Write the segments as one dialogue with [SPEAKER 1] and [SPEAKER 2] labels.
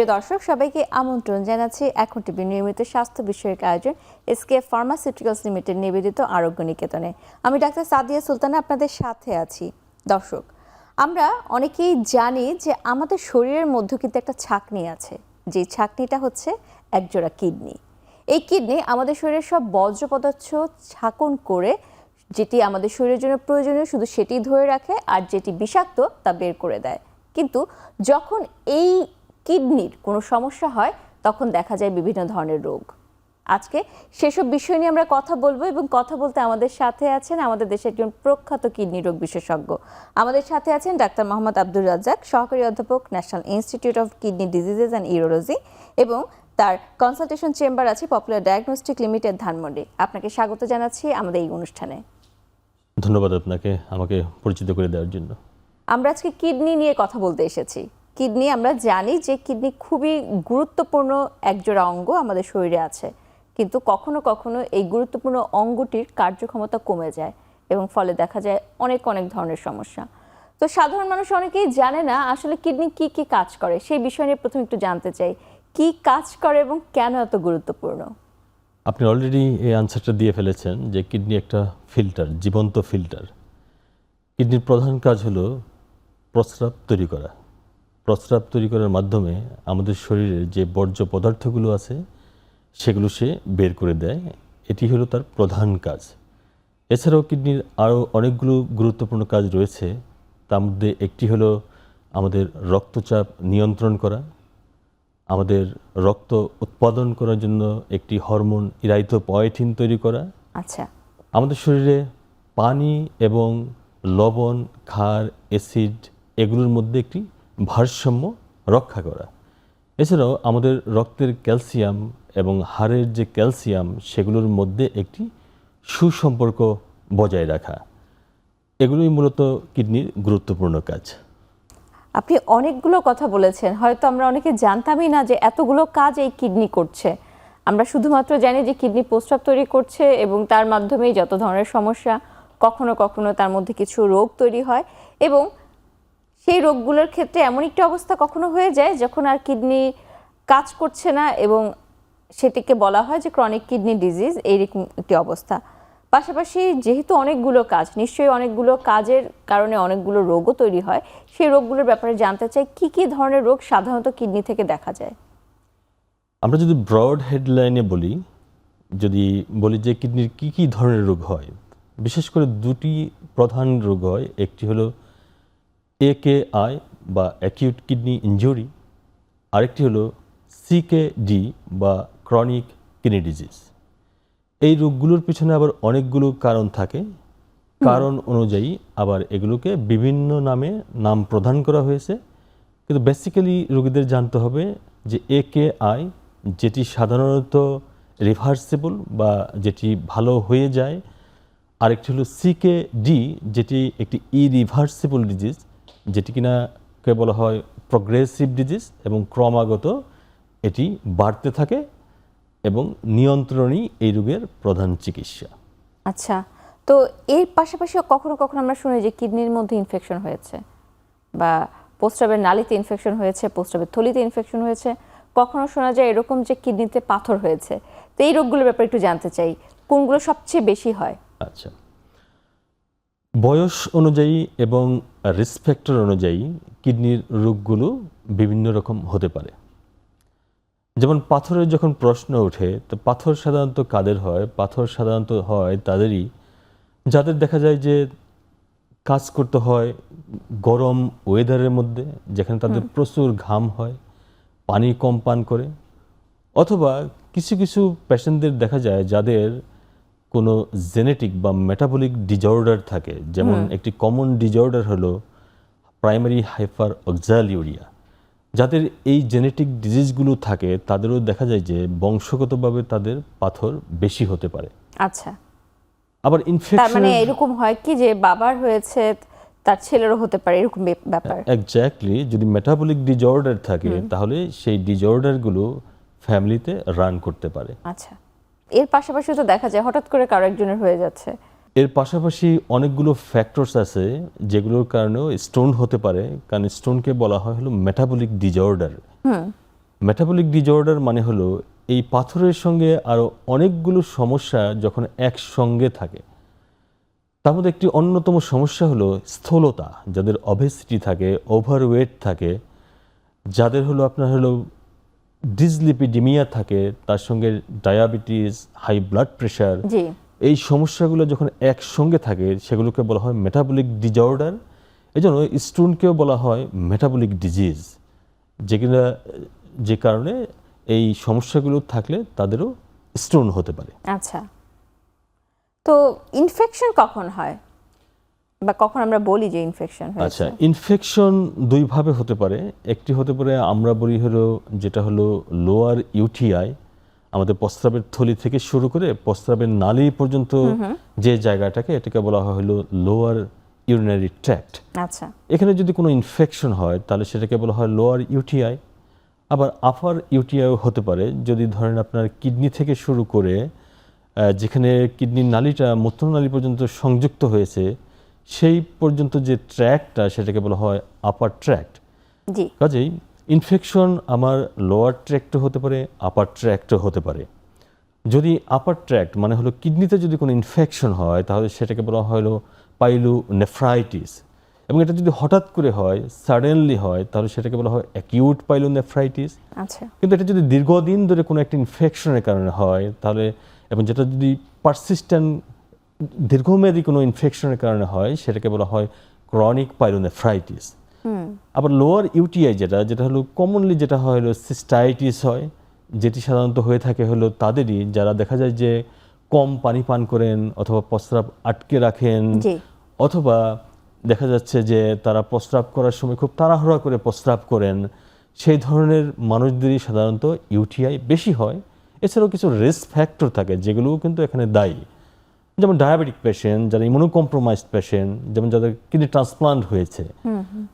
[SPEAKER 1] প্রিয় দর্শক, সবাইকে আমন্ত্রণ জানাচ্ছি এখন টিভি নিয়মিত স্বাস্থ্য বিষয়ক আয়োজন এসকেএফ ফার্মাসিউটিক্যালস লিমিটেড নিবেদিত আরোগ্য নিকেতনে। আমি ডাক্তার সাদিয়া সুলতানা আপনাদের সাথে আছি। দর্শক, আমরা অনেকেই জানি যে আমাদের শরীরের মধ্যে কিন্তু একটা ছাঁকনি আছে, যে ছাঁকনিটা হচ্ছে একজোড়া কিডনি। এই কিডনি আমাদের শরীরের সব বর্জ্য পদার্থ ছাঁকন করে যেটি আমাদের শরীরের জন্য প্রয়োজনীয় শুধু সেটি ধরে রাখে, আর যেটি বিষাক্ত তা বের করে দেয়। কিন্তু যখন এই কিডনির কোনো সমস্যা হয় তখন দেখা যায় বিভিন্ন ধরনের রোগ। আজকে সেসব বিষয় নিয়ে আমরা কথা বলবো, এবং কথা বলতে আমাদের সাথে আছেন আমাদের দেশের একজন প্রখ্যাত কিডনি রোগ বিশেষজ্ঞ। আমাদের সাথে আছেন ডাক্তার মোহাম্মদ আব্দুর রাজ্জাক, সহকারী অধ্যাপক, national institute of kidney diseases and urology, এবং তার কনসালটেশন চেম্বার আছে পপুলার ডায়াগনস্টিক লিমিটেড, ধানমন্ডি। আপনাকে স্বাগত জানাচ্ছি আমাদের এই অনুষ্ঠানে।
[SPEAKER 2] ধন্যবাদ আপনাকে আমাকে পরিচিত করে দেওয়ার জন্য।
[SPEAKER 1] আমরা আজকে কিডনি নিয়ে কথা বলতে এসেছি। কিডনি, আমরা জানি যে কিডনি খুবই গুরুত্বপূর্ণ একজোড়া অঙ্গ আমাদের শরীরে আছে, কিন্তু কখনো কখনো এই গুরুত্বপূর্ণ অঙ্গটির কার্যক্ষমতা কমে যায় এবং ফলে দেখা যায় অনেক ধরনের সমস্যা। তো সাধারণ মানুষ অনেকেই জানে না আসলে কিডনি কি কি কাজ করে। সেই বিষয় নিয়ে প্রথমে একটু জানতে চাই, কি কাজ করে এবং কেন এত গুরুত্বপূর্ণ?
[SPEAKER 2] আপনি অলরেডি এই আনসারটা দিয়ে ফেলেছেন যে কিডনি একটা ফিল্টার, জীবন্ত ফিল্টার। কিডনির প্রধান কাজ হলো প্রস্রাব তৈরি করা। প্রস্রাব তৈরি করার মাধ্যমে আমাদের শরীরের যে বর্জ্য পদার্থগুলো আছে সেগুলো সে বের করে দেয়। এটি হলো তার প্রধান কাজ। এছাড়াও কিডনির আরও অনেকগুলো গুরুত্বপূর্ণ কাজ রয়েছে। তার মধ্যে একটি হলো আমাদের রক্তচাপ নিয়ন্ত্রণ করা, আমাদের রক্ত উৎপাদন করার জন্য একটি হরমোন ইরাইথ্রোপয়েটিন তৈরি করা,
[SPEAKER 1] আচ্ছা,
[SPEAKER 2] আমাদের শরীরে পানি এবং লবণ, ক্ষার, অ্যাসিড এগুলোর মধ্যে একটি ভারসাম্য রক্ষা করা। এছাড়াও আমাদের রক্তের ক্যালসিয়াম এবং হাড়ের যে ক্যালসিয়াম সেগুলোর মধ্যে একটি সুসম্পর্ক বজায় রাখা। এগুলোই মূলত কিডনির গুরুত্বপূর্ণ কাজ।
[SPEAKER 1] আপনি অনেকগুলো কথা বলেছেন, হয়তো আমরা অনেকে জানতামই না যে এতগুলো কাজ এই কিডনি করছে। আমরা শুধুমাত্র জানি যে কিডনি প্রস্রাব তৈরি করছে এবং তার মাধ্যমেই যত ধরনের সমস্যা, কখনো কখনো তার মধ্যে কিছু রোগ তৈরি হয়, এবং সেই রোগগুলোর ক্ষেত্রে এমন একটি অবস্থা কখনো হয়ে যায় যখন আর কিডনি কাজ করছে না, এবং সেটিকে বলা হয় যে ক্রনিক কিডনি ডিজিজ, এইরকম একটি অবস্থা। পাশাপাশি যেহেতু অনেকগুলো কাজ, নিশ্চয়ই অনেকগুলো কাজের কারণে অনেকগুলো রোগও তৈরি হয়। সেই রোগগুলোর ব্যাপারে জানতে চাই, কি কি ধরনের রোগ সাধারণত কিডনি থেকে দেখা যায়?
[SPEAKER 2] আমরা যদি ব্রড হেডলাইনে বলি যে কিডনির কি কি ধরনের রোগ হয়, বিশেষ করে দুটি প্রধান রোগ হয়। একটি হলো AKI বা অ্যাকিউট কিডনি ইনজুরি, আরেকটি হলো CKD বা ক্রনিক কিডনি ডিজিজ। এই রোগগুলোর পিছনে আবার অনেকগুলো কারণ থাকে। কারণ অনুযায়ী আবার এগুলোকে বিভিন্ন নাম প্রদান করা হয়েছে, কিন্তু বেসিক্যালি রোগীদের জানতে হবে যে AKI যেটি সাধারণত রিভার্সিবল বা যেটি ভালো হয়ে যায়, আরেকটি হলো CKD যেটি একটি ইরিভার্সিবল ডিজিজ, যেটি কিনা কে বলা হয় প্রগ্রেসিভ ডিজিজ, এবং ক্রমাগত এটি বাড়তে থাকে এবং নিয়ন্ত্রণই এই রোগের প্রধান চিকিৎসা।
[SPEAKER 1] আচ্ছা, তো এর পাশাপাশি কখনো কখনো আমরা শুনি যে কিডনির মধ্যে ইনফেকশন হয়েছে, বা প্রস্রাবের নালীতে ইনফেকশন হয়েছে, প্রস্রাবের থলিতে ইনফেকশন হয়েছে। কখনো শোনা যায় এরকম যে কিডনিতে পাথর হয়েছে। তো এই রোগগুলোর ব্যাপারে একটু জানতে চাই, কোনগুলো সবচেয়ে বেশি হয়?
[SPEAKER 2] আচ্ছা, বয়স অনুযায়ী এবং রিস্ক ফ্যাক্টর অনুযায়ী কিডনির রোগগুলো বিভিন্ন রকম হতে পারে। যেমন পাথরের যখন প্রশ্ন ওঠে, তো পাথর সাধারণত কাদের হয়? পাথর সাধারণত হয় তাদেরই যাদের দেখা যায় যে কাজ করতে হয় গরম ওয়েদারের মধ্যে, যেখানে তাদের প্রচুর ঘাম হয়, পানি কম পান করে, অথবা কিছু কিছু পেশেন্টদের দেখা যায় যাদের কোনো জেনেটিক বা মেটাবলিক ডিজঅর্ডার থাকে। যেমন একটি কমন ডিজঅর্ডার হলো প্রাইমারি হাইপার অক্সালিউরিয়া। যাদের এই জেনেটিক ডিজিজগুলো থাকে তাদেরও দেখা যায় যে বংশগতভাবে তাদের পাথর বেশি হতে পারে।
[SPEAKER 1] আচ্ছা,
[SPEAKER 2] আবার ইনফেকশন,
[SPEAKER 1] মানে এরকম হয় কি যে বাবার হয়েছে তার ছেলেরও হতে পারে, এরকম ব্যাপার?
[SPEAKER 2] এক্স্যাক্টলি, যদি মেটাবলিক ডিজঅর্ডার থাকে তাহলে সেই ডিজঅর্ডারগুলো ফ্যামিলিতে রান করতে পারে।
[SPEAKER 1] আচ্ছা, এর পাশাপাশি তো দেখা যায় হঠাৎ করে কারো একজনের হয়ে যাচ্ছে।
[SPEAKER 2] এর পাশাপাশি অনেকগুলো ফ্যাক্টরস আছে যেগুলোর কারণেও স্টোন হতে পারে, কারণ স্টোনকে বলা হয় হলো মেটাবলিক ডিজঅর্ডার। মেটাবলিক ডিজঅর্ডার মানে হলো এই পাথরের সঙ্গে আরও অনেকগুলো সমস্যা যখন একসঙ্গে থাকে। তার মধ্যে একটি অন্যতম সমস্যা হলো স্থূলতা, যাদের অবেসিটি থাকে, ওভারওয়েট থাকে, যাদের হলো আপনার হলো ডিসলিপিডিমিয়া থাকে, তার সঙ্গে ডায়াবেটিস, হাই ব্লাড প্রেশার,
[SPEAKER 1] জি।
[SPEAKER 2] এই সমস্যাগুলো যখন একসঙ্গে থাকে সেগুলোকে বলা হয় মেটাবলিক ডিজঅর্ডার। এই জন্য স্টোনকেও বলা হয় মেটাবলিক ডিজিজ, যেগুলো যে কারণে এই সমস্যাগুলো থাকলে তাদেরও স্টোন হতে পারে।
[SPEAKER 1] আচ্ছা, তো ইনফেকশন কখন হয় বা কখন আমরা বলি যে ইনফেকশন হয়েছে?
[SPEAKER 2] আচ্ছা, ইনফেকশন দুইভাবে হতে পারে। একটি হতে পারে আমরা বলি হলো যেটা হলো লোয়ার ইউটিআই, আমাদের প্রস্রাবের থলি থেকে শুরু করে প্রস্রাবের নালী পর্যন্ত যে জায়গাটাকে, এটাকে বলা হয় হলো লোয়ার ইউরিনারি ট্র্যাক্ট।
[SPEAKER 1] আচ্ছা,
[SPEAKER 2] এখানে যদি কোনো ইনফেকশন হয় তাহলে সেটাকে বলা হয় লোয়ার ইউটিআই। আবার আপার ইউটিআইও হতে পারে, যদি ধরেন আপনার কিডনি থেকে শুরু করে যেখানে কিডনির নালীটা মূত্রনালী পর্যন্ত সংযুক্ত হয়েছে সেই পর্যন্ত যে ট্র্যাক্টটা, সেটাকে বলা হয় আপার ট্র্যাক্ট।
[SPEAKER 1] জি।
[SPEAKER 2] কাজেই ইনফেকশন আমার লোয়ার ট্র্যাক্টও হতে পারে, আপার ট্র্যাক্টও হতে পারে। যদি আপার ট্র্যাক্ট মানে হলো কিডনিতে যদি কোনো ইনফেকশন হয় তাহলে সেটাকে বলা হলো পাইলোনেফ্রাইটিস, এবং এটা যদি হঠাৎ করে হয়, সাডেনলি হয়, তাহলে সেটাকে বলা হয় অ্যাকিউট পাইলোনেফ্রাইটিস।
[SPEAKER 1] আচ্ছা,
[SPEAKER 2] কিন্তু এটা যদি দীর্ঘদিন ধরে কোনো একটা ইনফেকশনের কারণে হয় তাহলে, এবং যেটা যদি পারসিস্টেন্ট দীর্ঘমেয়াদী কোনো ইনফেকশনের কারণে হয়, সেটাকে বলা হয় ক্রনিক পাইলোনেফ্রাইটিস। আবার লোয়ার ইউটিআই যেটা হলো কমনলি যেটা হয় হলো সিস্টাইটিস হয়, যেটি সাধারণত হয়ে থাকে হলো তাদেরই যারা দেখা যায় যে কম পানি পান করেন অথবা প্রস্রাব আটকে রাখেন,
[SPEAKER 1] জি।
[SPEAKER 2] অথবা দেখা যাচ্ছে যে তারা প্রস্রাব করার সময় খুব তাড়াহুড়া করে প্রস্রাব করেন, সেই ধরনের মানুষদেরই সাধারণত ইউটিআই বেশি হয়। এছাড়াও কিছু রিস্ক ফ্যাক্টর থাকে যেগুলোও কিন্তু এখানে দায়ী, যেমন ডায়াবেটিক পেশেন্ট, যারা ইমিউনোকম্প্রোমাইজড পেশেন্ট, যেমন যাদের কিডনি ট্রান্সপ্লান্ট হয়েছে,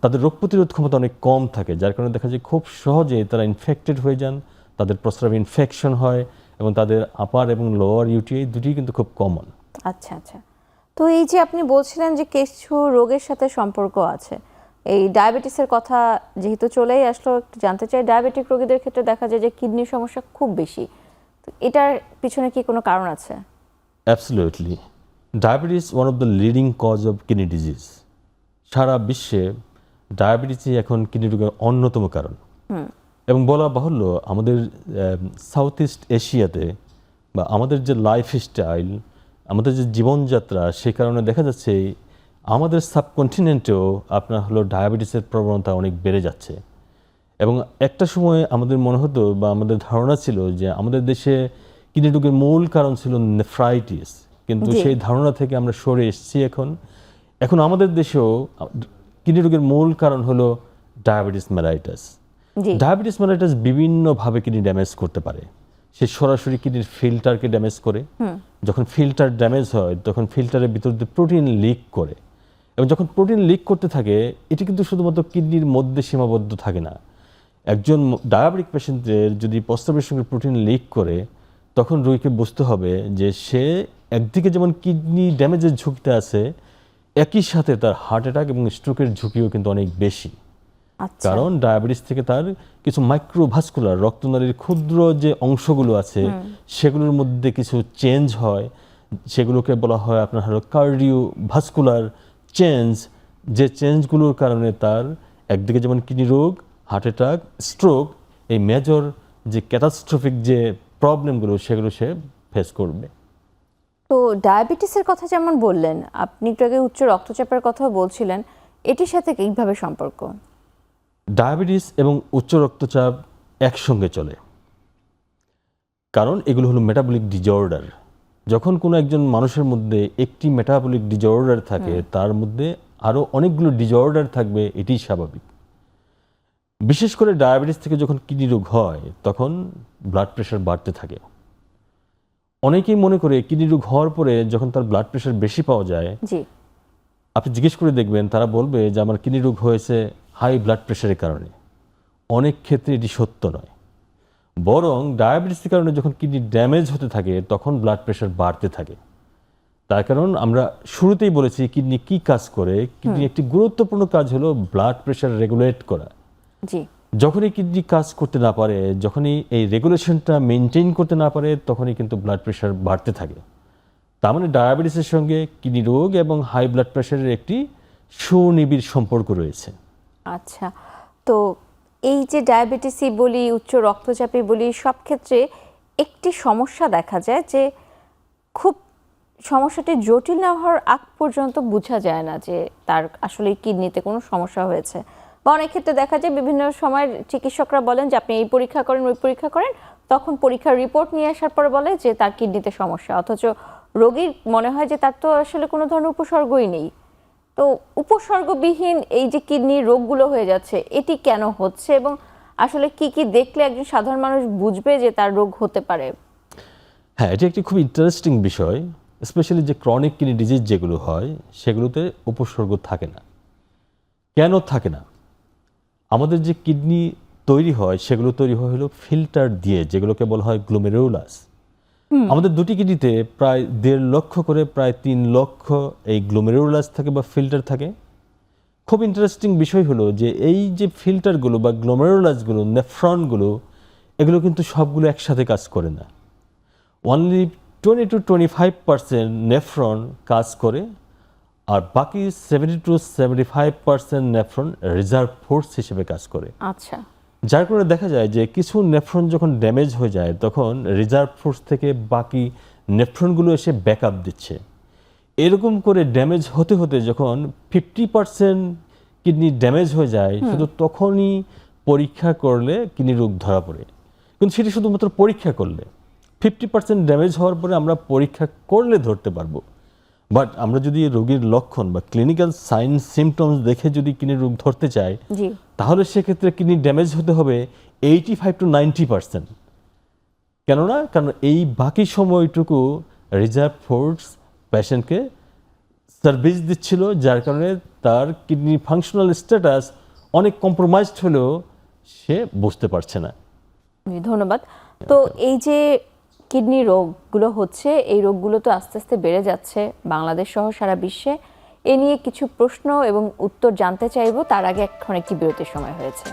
[SPEAKER 2] তাদের রোগ প্রতিরোধ ক্ষমতা অনেক কম থাকে, যার কারণে দেখা যায় খুব সহজে তারা ইনফেক্টেড হয়ে যান, তাদের প্রস্রাবে ইনফেকশন হয়, এবং তাদের আপার এবং লোয়ার ইউটিআই দুটিই কিন্তু খুব কমন।
[SPEAKER 1] আচ্ছা, আচ্ছা। তো এই যে আপনি বলছিলেন যে কিছু রোগের সাথে সম্পর্ক আছে, এই ডায়াবেটিসের কথা যেহেতু চলেই আসলো, একটু জানতে চাই, ডায়াবেটিক রোগীদের ক্ষেত্রে দেখা যায় যে কিডনির সমস্যা খুব বেশি, তো এটার পিছনে কি কোনো কারণ আছে?
[SPEAKER 2] Absolutely, diabetes one of the leading cause of kidney disease. সারা বিশ্বে ডায়াবেটিসই এখন কিডনি রোগের অন্যতম কারণ। এবং বলা বাহুল্য, আমাদের সাউথ ইস্ট এশিয়াতে বা আমাদের যে লাইফস্টাইল, আমাদের যে জীবনযাত্রা, সে কারণে দেখা যাচ্ছে আমাদের সাবকন্টিনেন্টেও আপনার হলো ডায়াবেটিসের প্রবণতা অনেক বেড়ে যাচ্ছে। এবং একটা সময় আমাদের মনে হতো বা আমাদের ধারণা ছিল যে আমাদের দেশে কিডনি রোগের মূল কারণ ছিল নেফ্রাইটিস, কিন্তু
[SPEAKER 1] জি।
[SPEAKER 2] সেই ধারণা থেকে আমরা সরে এসেছি। এখন আমাদের দেশেও কিডনি রোগের মূল কারণ হলো ডায়াবেটিস মেলাইটাস।
[SPEAKER 1] জি।
[SPEAKER 2] ডায়াবেটিস মেলাইটাস বিভিন্নভাবে কিডনি ড্যামেজ করতে পারে। সে সরাসরি কিডনির ফিল্টারকে ড্যামেজ করে, যখন ফিল্টার ড্যামেজ হয় তখন ফিল্টারের ভিতর দিয়ে প্রোটিন লিক করে, এবং যখন প্রোটিন লিক করতে থাকে এটি কিন্তু শুধুমাত্র কিডনির মধ্যে সীমাবদ্ধ থাকে না। একজন ডায়াবেটিক পেশেন্টের যদি প্রস্রাবের সঙ্গে প্রোটিন লিক করে, তখন রোগীকে বুঝতে হবে যে সে একদিকে যেমন কিডনি ড্যামেজের ঝুঁকিতে আছে, একই সাথে তার হার্ট অ্যাটাক এবং স্ট্রোকের ঝুঁকিও কিন্তু অনেক বেশি।
[SPEAKER 1] আচ্ছা,
[SPEAKER 2] কারণ ডায়াবেটিস থেকে তার কিছু মাইক্রোভাস্কুলার রক্তনালীর ক্ষুদ্র যে অংশগুলো আছে সেগুলোর মধ্যে কিছু চেঞ্জ হয়, সেগুলোকে বলা হয় আপনার হলো কার্ডিওভাস্কুলার চেঞ্জ। যে চেঞ্জগুলোর কারণে তার একদিকে যেমন কিডনি রোগ, হার্ট অ্যাটাক, স্ট্রোক, এই মেজর যে ক্যাটাস্ট্রফিক যে প্রবলেমগুলো সেগুলো সে ফেস করবে।
[SPEAKER 1] তো ডায়াবেটিসের কথা যেমন বললেন, আপনি একটু আগে উচ্চ রক্তচাপের কথাও বলছিলেন, এটির সাথে কিভাবে সম্পর্ক?
[SPEAKER 2] ডায়াবেটিস এবং উচ্চ রক্তচাপ একসঙ্গে চলে, কারণ এগুলো হলো মেটাবলিক ডিজঅর্ডার। যখন কোনো একজন মানুষের মধ্যে একটি মেটাবলিক ডিজঅর্ডার থাকে, তার মধ্যে আরও অনেকগুলো ডিজঅর্ডার থাকবে, এটি স্বাভাবিক। বিশেষ করে ডায়াবেটিস থেকে যখন কিডনি রোগ হয় তখন ব্লাড প্রেশার বাড়তে থাকে। অনেকেই মনে করে কিডনি রোগ হওয়ার পরে যখন তার ব্লাড প্রেশার বেশি পাওয়া যায়,
[SPEAKER 1] জি।
[SPEAKER 2] আপনি জিজ্ঞেস করে দেখবেন তারা বলবে যে আমার কিডনি রোগ হয়েছে হাই ব্লাড প্রেশারের কারণে। অনেক ক্ষেত্রে এটি সত্য নয়, বরং ডায়াবেটিসের কারণে যখন কিডনি ড্যামেজ হতে থাকে তখন ব্লাড প্রেশার বাড়তে থাকে। তার কারণ আমরা শুরুতেই বলেছি কিডনি কি কাজ করে। কিডনি একটি গুরুত্বপূর্ণ কাজ হলো ব্লাড প্রেশার রেগুলেট করা।
[SPEAKER 1] জি।
[SPEAKER 2] যখনই কিডনি কাজ করতে না পারে, যখনই এই রেগুলেশনটা মেনটেন করতে না পারে, তখনই কিন্তু ব্লাড প্রেশার বাড়তে থাকে। তার মানে ডায়াবেটিসের সঙ্গে কিডনি রোগ এবং হাই ব্লাড প্রেশারের একটি সুনিবিড় সম্পর্ক রয়েছে।
[SPEAKER 1] আচ্ছা, তো এই যে ডায়াবেটিসই বলি, উচ্চ রক্তচাপই বলি, সব ক্ষেত্রে একটি সমস্যা দেখা যায় যে খুব সমস্যাটি জটিল না হওয়ার আগ পর্যন্ত বোঝা যায় না যে তার আসলে কিডনিতে কোনো সমস্যা হয়েছে। বা অনেক ক্ষেত্রে দেখা যায় বিভিন্ন সময় চিকিৎসকরা বলেন যে আপনি এই পরীক্ষা করেন, ওই পরীক্ষা করেন, তখন পরীক্ষার রিপোর্ট নিয়ে আসার পরে বলে যে তার কিডনিতে সমস্যা, অথচ রোগীর মনে হয় যে তার তো আসলে কোনো ধরনের উপসর্গই নেই। তো উপসর্গবিহীন এই যে কিডনির রোগগুলো হয়ে যাচ্ছে, এটি কেন হচ্ছে এবং আসলে কি কি দেখলে একজন সাধারণ মানুষ বুঝবে যে তার রোগ হতে পারে?
[SPEAKER 2] হ্যাঁ, এটি একটি খুব ইন্টারেস্টিং বিষয়। স্পেশালি যে ক্রনিক কিডনি ডিজিজ যেগুলো হয়, সেগুলোতে উপসর্গ থাকে না। কেন থাকে না? আমাদের যে কিডনি তৈরি হয়, সেগুলো তৈরি হয় হলো ফিল্টার দিয়ে, যেগুলোকে বলা হয় গ্লোমেরুলাস। আমাদের দুটি কিডনিতে প্রায় 1.5 লক্ষ করে প্রায় 3 লক্ষ এই গ্লোমেরুলাস থাকে বা ফিল্টার থাকে। খুব ইন্টারেস্টিং বিষয় হলো যে এই যে ফিল্টারগুলো বা গ্লোমেরুলাসগুলো, নেফ্রনগুলো, এগুলো কিন্তু সবগুলো একসাথে কাজ করে না। অনলি 20 to 25% নেফ্রন কাজ করে, আর বাকি 70 to 75% নেফ্রন রিজার্ভ ফোর্স হিসেবে কাজ করে।
[SPEAKER 1] আচ্ছা,
[SPEAKER 2] যার কারণে দেখা যায় যে কিছু নেফ্রন যখন ড্যামেজ হয়ে যায়, তখন রিজার্ভ ফোর্স থেকে বাকি নেফ্রনগুলো এসে ব্যাকআপ দিচ্ছে। এরকম করে ড্যামেজ হতে হতে যখন 50% কিডনি ড্যামেজ হয়ে যায়, শুধু তখনই পরীক্ষা করলে কিডনি রোগ ধরা পড়ে। কিন্তু সেটি শুধুমাত্র পরীক্ষা করলে। 50% ড্যামেজ হওয়ার পরে আমরা পরীক্ষা করলে ধরতে পারবো। বাট আমরা যদি রোগীর লক্ষণ বা ক্লিনিক্যাল সাইন সিমটমস দেখে যদি কিডনি রোগ ধরতে চাই,
[SPEAKER 1] জি,
[SPEAKER 2] তাহলে সেক্ষেত্রে কিডনি ড্যামেজ হতে হবে 85 to 90%। কেননা কারণ এই বাকি সময়টুকু রিজার্ভ ফোর্স পেশেন্টকে সার্ভিস দিচ্ছিল, যার কারণে তার কিডনি ফাংশনাল স্ট্যাটাস অনেক কম্প্রোমাইজড হলেও সে বুঝতে পারছে না।
[SPEAKER 1] ধন্যবাদ। তো এই যে কিডনি রোগগুলো হচ্ছে, এই রোগগুলো তো আস্তে আস্তে বেড়ে যাচ্ছে বাংলাদেশ সহ সারা বিশ্বে। এ নিয়ে কিছু প্রশ্ন এবং উত্তর জানতে চাইবো, তার আগে এখন একটি বিরতির সময় হয়েছে।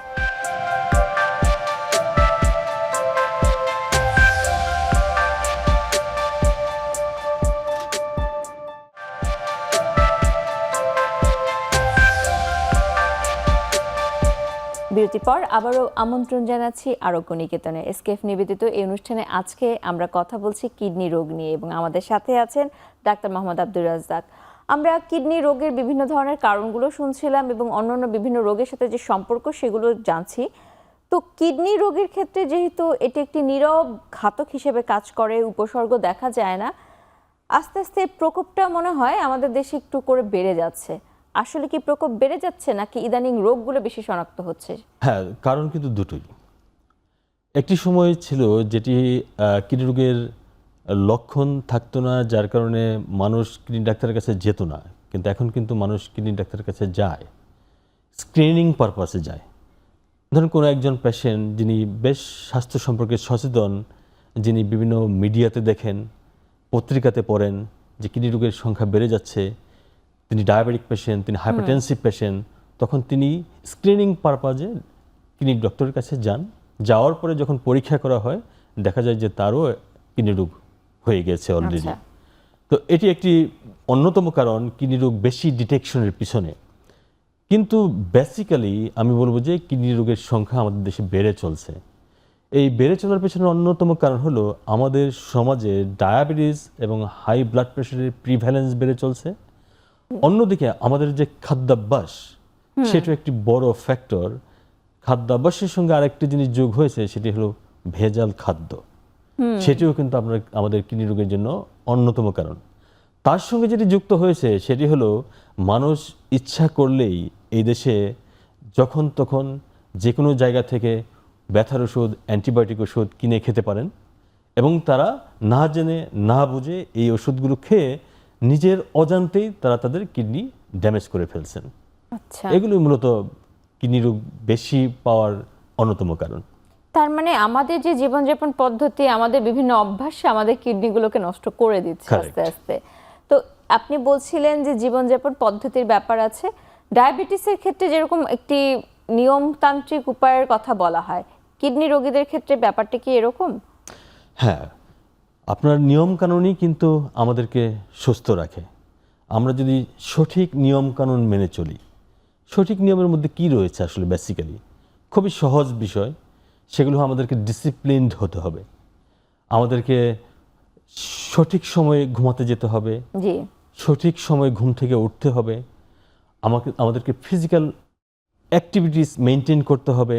[SPEAKER 1] বিরতির পর আবারও আমন্ত্রণ জানাচ্ছি আরোগ্য নিকেতনে। এসকেএফ নিবেদিত এই অনুষ্ঠানে আজকে আমরা কথা বলছি কিডনি রোগ নিয়ে এবং আমাদের সাথে আছেন ডাক্তার মোহাম্মদ আব্দুর রাজ্জাক। আমরা কিডনি রোগের বিভিন্ন ধরনের কারণগুলো শুনছিলাম এবং অন্যান্য বিভিন্ন রোগের সাথে যে সম্পর্ক সেগুলো জানছি। তো কিডনি রোগের ক্ষেত্রে যেহেতু এটি একটি নীরব ঘাতক হিসেবে কাজ করে, উপসর্গ দেখা যায় না, আস্তে আস্তে প্রকোপটা মনে হয় আমাদের দেশে একটু করে বেড়ে যাচ্ছে। আসলে কি প্রকোপ বেড়ে যাচ্ছে নাকি ইদানিং রোগগুলো বেশি শনাক্ত হচ্ছে?
[SPEAKER 2] হ্যাঁ, কারণ কিন্তু দুটোই। একটি সময় ছিল যেটি কিডনি রোগের লক্ষণ থাকতো না, যার কারণে মানুষ কিডনি ডাক্তারের কাছে যেত না। কিন্তু এখন কিন্তু মানুষ কিডনি ডাক্তারের কাছে যায়, স্ক্রিনিং পারপাসে যায়। ধরুন কোনো একজন পেশেন্ট যিনি বেশ স্বাস্থ্য সম্পর্কে সচেতন, যিনি বিভিন্ন মিডিয়াতে দেখেন, পত্রিকাতে পড়েন যে কিডনি রোগের সংখ্যা বেড়ে যাচ্ছে, তিনি ডায়াবেটিক পেশেন্ট, তিনি হাইপারটেনসিভ পেশেন্ট, তখন তিনি স্ক্রিনিং পারপাজে কিডনি ডক্টরের কাছে যান। যাওয়ার পরে যখন পরীক্ষা করা হয়, দেখা যায় যে তারও কিডনি রোগ হয়ে গেছে অলরেডি।
[SPEAKER 1] আচ্ছা।
[SPEAKER 2] তো এটি একটি অন্যতম কারণ কিডনি রোগ বেশি ডিটেকশনের পিছনে। কিন্তু বেসিক্যালি আমি বলবো যে কিডনি রোগের সংখ্যা আমাদের দেশে বেড়ে চলছে। এই বেড়ে চলার পেছনে অন্যতম কারণ হলো আমাদের সমাজে ডায়াবেটিস এবং হাই ব্লাড প্রেশারের প্রিভ্যালেন্স বেড়ে চলছে। অন্যদিকে আমাদের যে খাদ্যাভ্যাস, সেটা একটি বড় ফ্যাক্টর। খাদ্যাভ্যাসের সঙ্গে আরেকটি জিনিস যোগ হয়েছে, সেটি হলো ভেজাল খাদ্য। সেটিও কিন্তু আমাদের কিডনি রোগের জন্য অন্যতম কারণ। তার সঙ্গে যেটি যুক্ত হয়েছে সেটি হলো মানুষ ইচ্ছা করলেই এই দেশে যখন তখন যে কোনো জায়গা থেকে ব্যথার ওষুধ, অ্যান্টিবায়োটিক ওষুধ কিনে খেতে পারেন এবং তারা না জেনে না বুঝে এই ওষুধগুলো খেয়ে নিজের অজান্তেই তারা তাদের কিডনি ড্যামেজ করে ফেলছেন।
[SPEAKER 1] আচ্ছা,
[SPEAKER 2] এগুলো মূলত কিডনি রোগ বেশি পাওয়ার অন্যতম কারণ।
[SPEAKER 1] তার মানে আমাদের যে জীবনযাপন পদ্ধতি, আমাদের বিভিন্ন অভ্যাস আমাদের কিডনিগুলোকে নষ্ট করে দিচ্ছে
[SPEAKER 2] Correct.
[SPEAKER 1] আস্তে আস্তে। তো আপনি বলছিলেন যে জীবনযাপন পদ্ধতির ব্যাপার আছে। ডায়াবেটিসের ক্ষেত্রে যেরকম একটি নিয়মতান্ত্রিক উপায়ের কথা বলা হয়, কিডনি রোগীদের ক্ষেত্রে ব্যাপারটা কি এরকম?
[SPEAKER 2] হ্যাঁ, আপনার নিয়মকানুনই কিন্তু আমাদেরকে সুস্থ রাখে। আমরা যদি সঠিক নিয়মকানুন মেনে চলি, সঠিক নিয়মের মধ্যে কি রয়েছে আসলে বেসিক্যালি খুবই সহজ বিষয়। সেগুলো আমাদেরকে ডিসিপ্লিনড হতে হবে, আমাদেরকে সঠিক সময়ে ঘুমাতে যেতে হবে,
[SPEAKER 1] জি,
[SPEAKER 2] সঠিক সময়ে ঘুম থেকে উঠতে হবে, আমাদেরকে ফিজিক্যাল অ্যাক্টিভিটিস মেনটেন করতে হবে।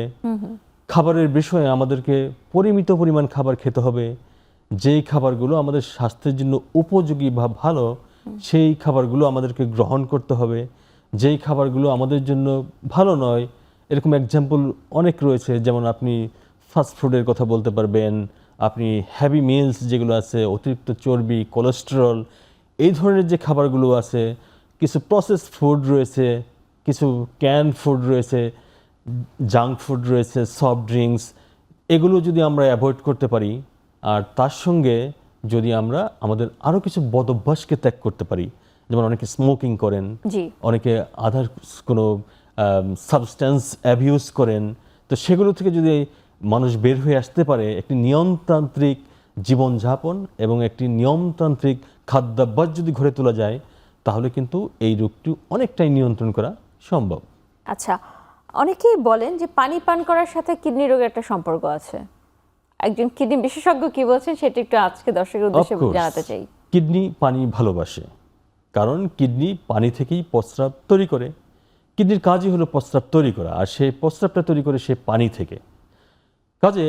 [SPEAKER 2] খাবারের বিষয়ে আমাদেরকে পরিমিত পরিমাণ খাবার খেতে হবে। যেই খাবারগুলো আমাদের স্বাস্থ্যের জন্য উপযোগী বা ভালো সেই খাবারগুলো আমাদেরকে গ্রহণ করতে হবে। যেই খাবারগুলো আমাদের জন্য ভালো নয়, এরকম এক্সাম্পল অনেক রয়েছে, যেমন আপনি ফাস্ট ফুডের কথা বলতে পারবেন, আপনি হ্যাভি মিলস যেগুলো আছে, অতিরিক্ত চর্বি, কোলেস্টেরল, এই ধরনের যে খাবারগুলো আছে, কিছু প্রসেসড ফুড রয়েছে, কিছু ক্যান ফুড রয়েছে, জাঙ্ক ফুড রয়েছে, সফট ড্রিঙ্কস, এগুলো যদি আমরা অ্যাভয়েড করতে পারি, আর তার সঙ্গে যদি আমরা আমাদের আরও কিছু বদ অভ্যাসকে ত্যাগ করতে পারি, যেমন অনেকে স্মোকিং করেন,
[SPEAKER 1] জি,
[SPEAKER 2] অনেকে আদার কোনো সাবস্ট্যান্স অ্যাবিউজ করেন, তো সেগুলো থেকে যদি মানুষ বের হয়ে আসতে পারে, একটি নিয়মতান্ত্রিক জীবনযাপন এবং একটি নিয়মতান্ত্রিক খাদ্যাভ্যাস যদি গড়ে তোলা যায়, তাহলে কিন্তু এই রোগটি অনেকটাই নিয়ন্ত্রণ করা সম্ভব।
[SPEAKER 1] আচ্ছা, অনেকেই বলেন যে পানি পান করার সাথে কিডনি রোগের একটা সম্পর্ক আছে। একজন কিডনি বিশেষজ্ঞ কি বলছেন সেটা একটু আজকে দর্শকের উদ্দেশ্যে
[SPEAKER 2] Of course,
[SPEAKER 1] জানাতে চাই।
[SPEAKER 2] কিডনি পানি ভালোবাসে, কারণ কিডনি পানি থেকেই প্রস্রাব তৈরি করে। কিডনির কাজই হলো প্রস্রাব তৈরি করা, আর সেই প্রস্রাবটা তৈরি করে সে পানি থেকে। কাজে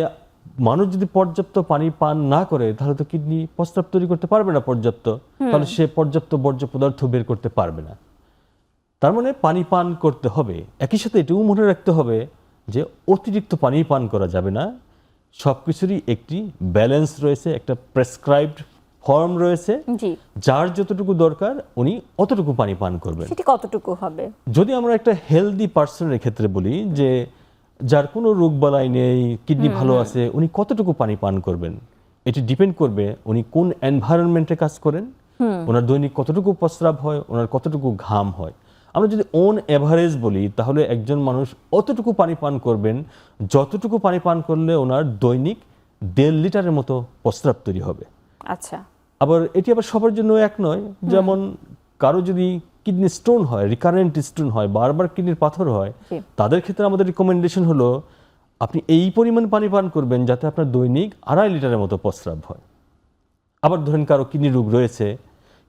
[SPEAKER 2] মানুষ যদি পর্যাপ্ত পানি পান না করে, তাহলে তো কিডনি প্রস্রাব তৈরি করতে পারবে না পর্যাপ্ত, তাহলে সে পর্যাপ্ত বর্জ্য পদার্থ বের করতে পারবে না। তার মানে পানি পান করতে হবে। একই সাথে এটাও মনে রাখতে হবে যে অতিরিক্ত পানি পান করা যাবে না। সব কিছুরই একটি ব্যালেন্স রয়েছে, একটা প্রেসক্রাইবড ফর্ম রয়েছে।
[SPEAKER 1] জি,
[SPEAKER 2] যার যতটুকু দরকার উনি অতটুকু পানি পান করবেন।
[SPEAKER 1] সেটি কতটুকু হবে?
[SPEAKER 2] যদি আমরা একটা হেলদি পার্সনের ক্ষেত্রে বলি, যে যার কোনো রোগ বালাই নেই, কিডনি ভালো আছে, উনি কতটুকু পানি পান করবেন, এটি ডিপেন্ড করবে উনি কোন এনভায়রনমেন্টে কাজ করেন, ওনার দৈনিক কতটুকু প্রস্রাব হয়, ওনার কতটুকু ঘাম হয়। আমরা যদি অন এভারেজ বলি, তাহলে একজন মানুষ অতটুকু পানি পান করবেন যতটুকু পানি পান করলে ওনার দৈনিক 1.5 লিটারের মতো প্রস্রাব তৈরি হবে।
[SPEAKER 1] আচ্ছা,
[SPEAKER 2] আবার এটি আবার সবার জন্য এক নয়। যেমন কারো যদি কিডনি স্টোন হয়, রিকারেন্ট স্টোন হয়, বারবার কিডনির পাথর হয়,
[SPEAKER 1] জি,
[SPEAKER 2] তাদের ক্ষেত্রে আমাদের রিকমেন্ডেশন হলো আপনি এই পরিমাণ পানি পান করবেন যাতে আপনার দৈনিক 2.5 লিটারের মতো প্রস্রাব হয়। আবার ধরেন কারো কিডনি রোগ রয়েছে,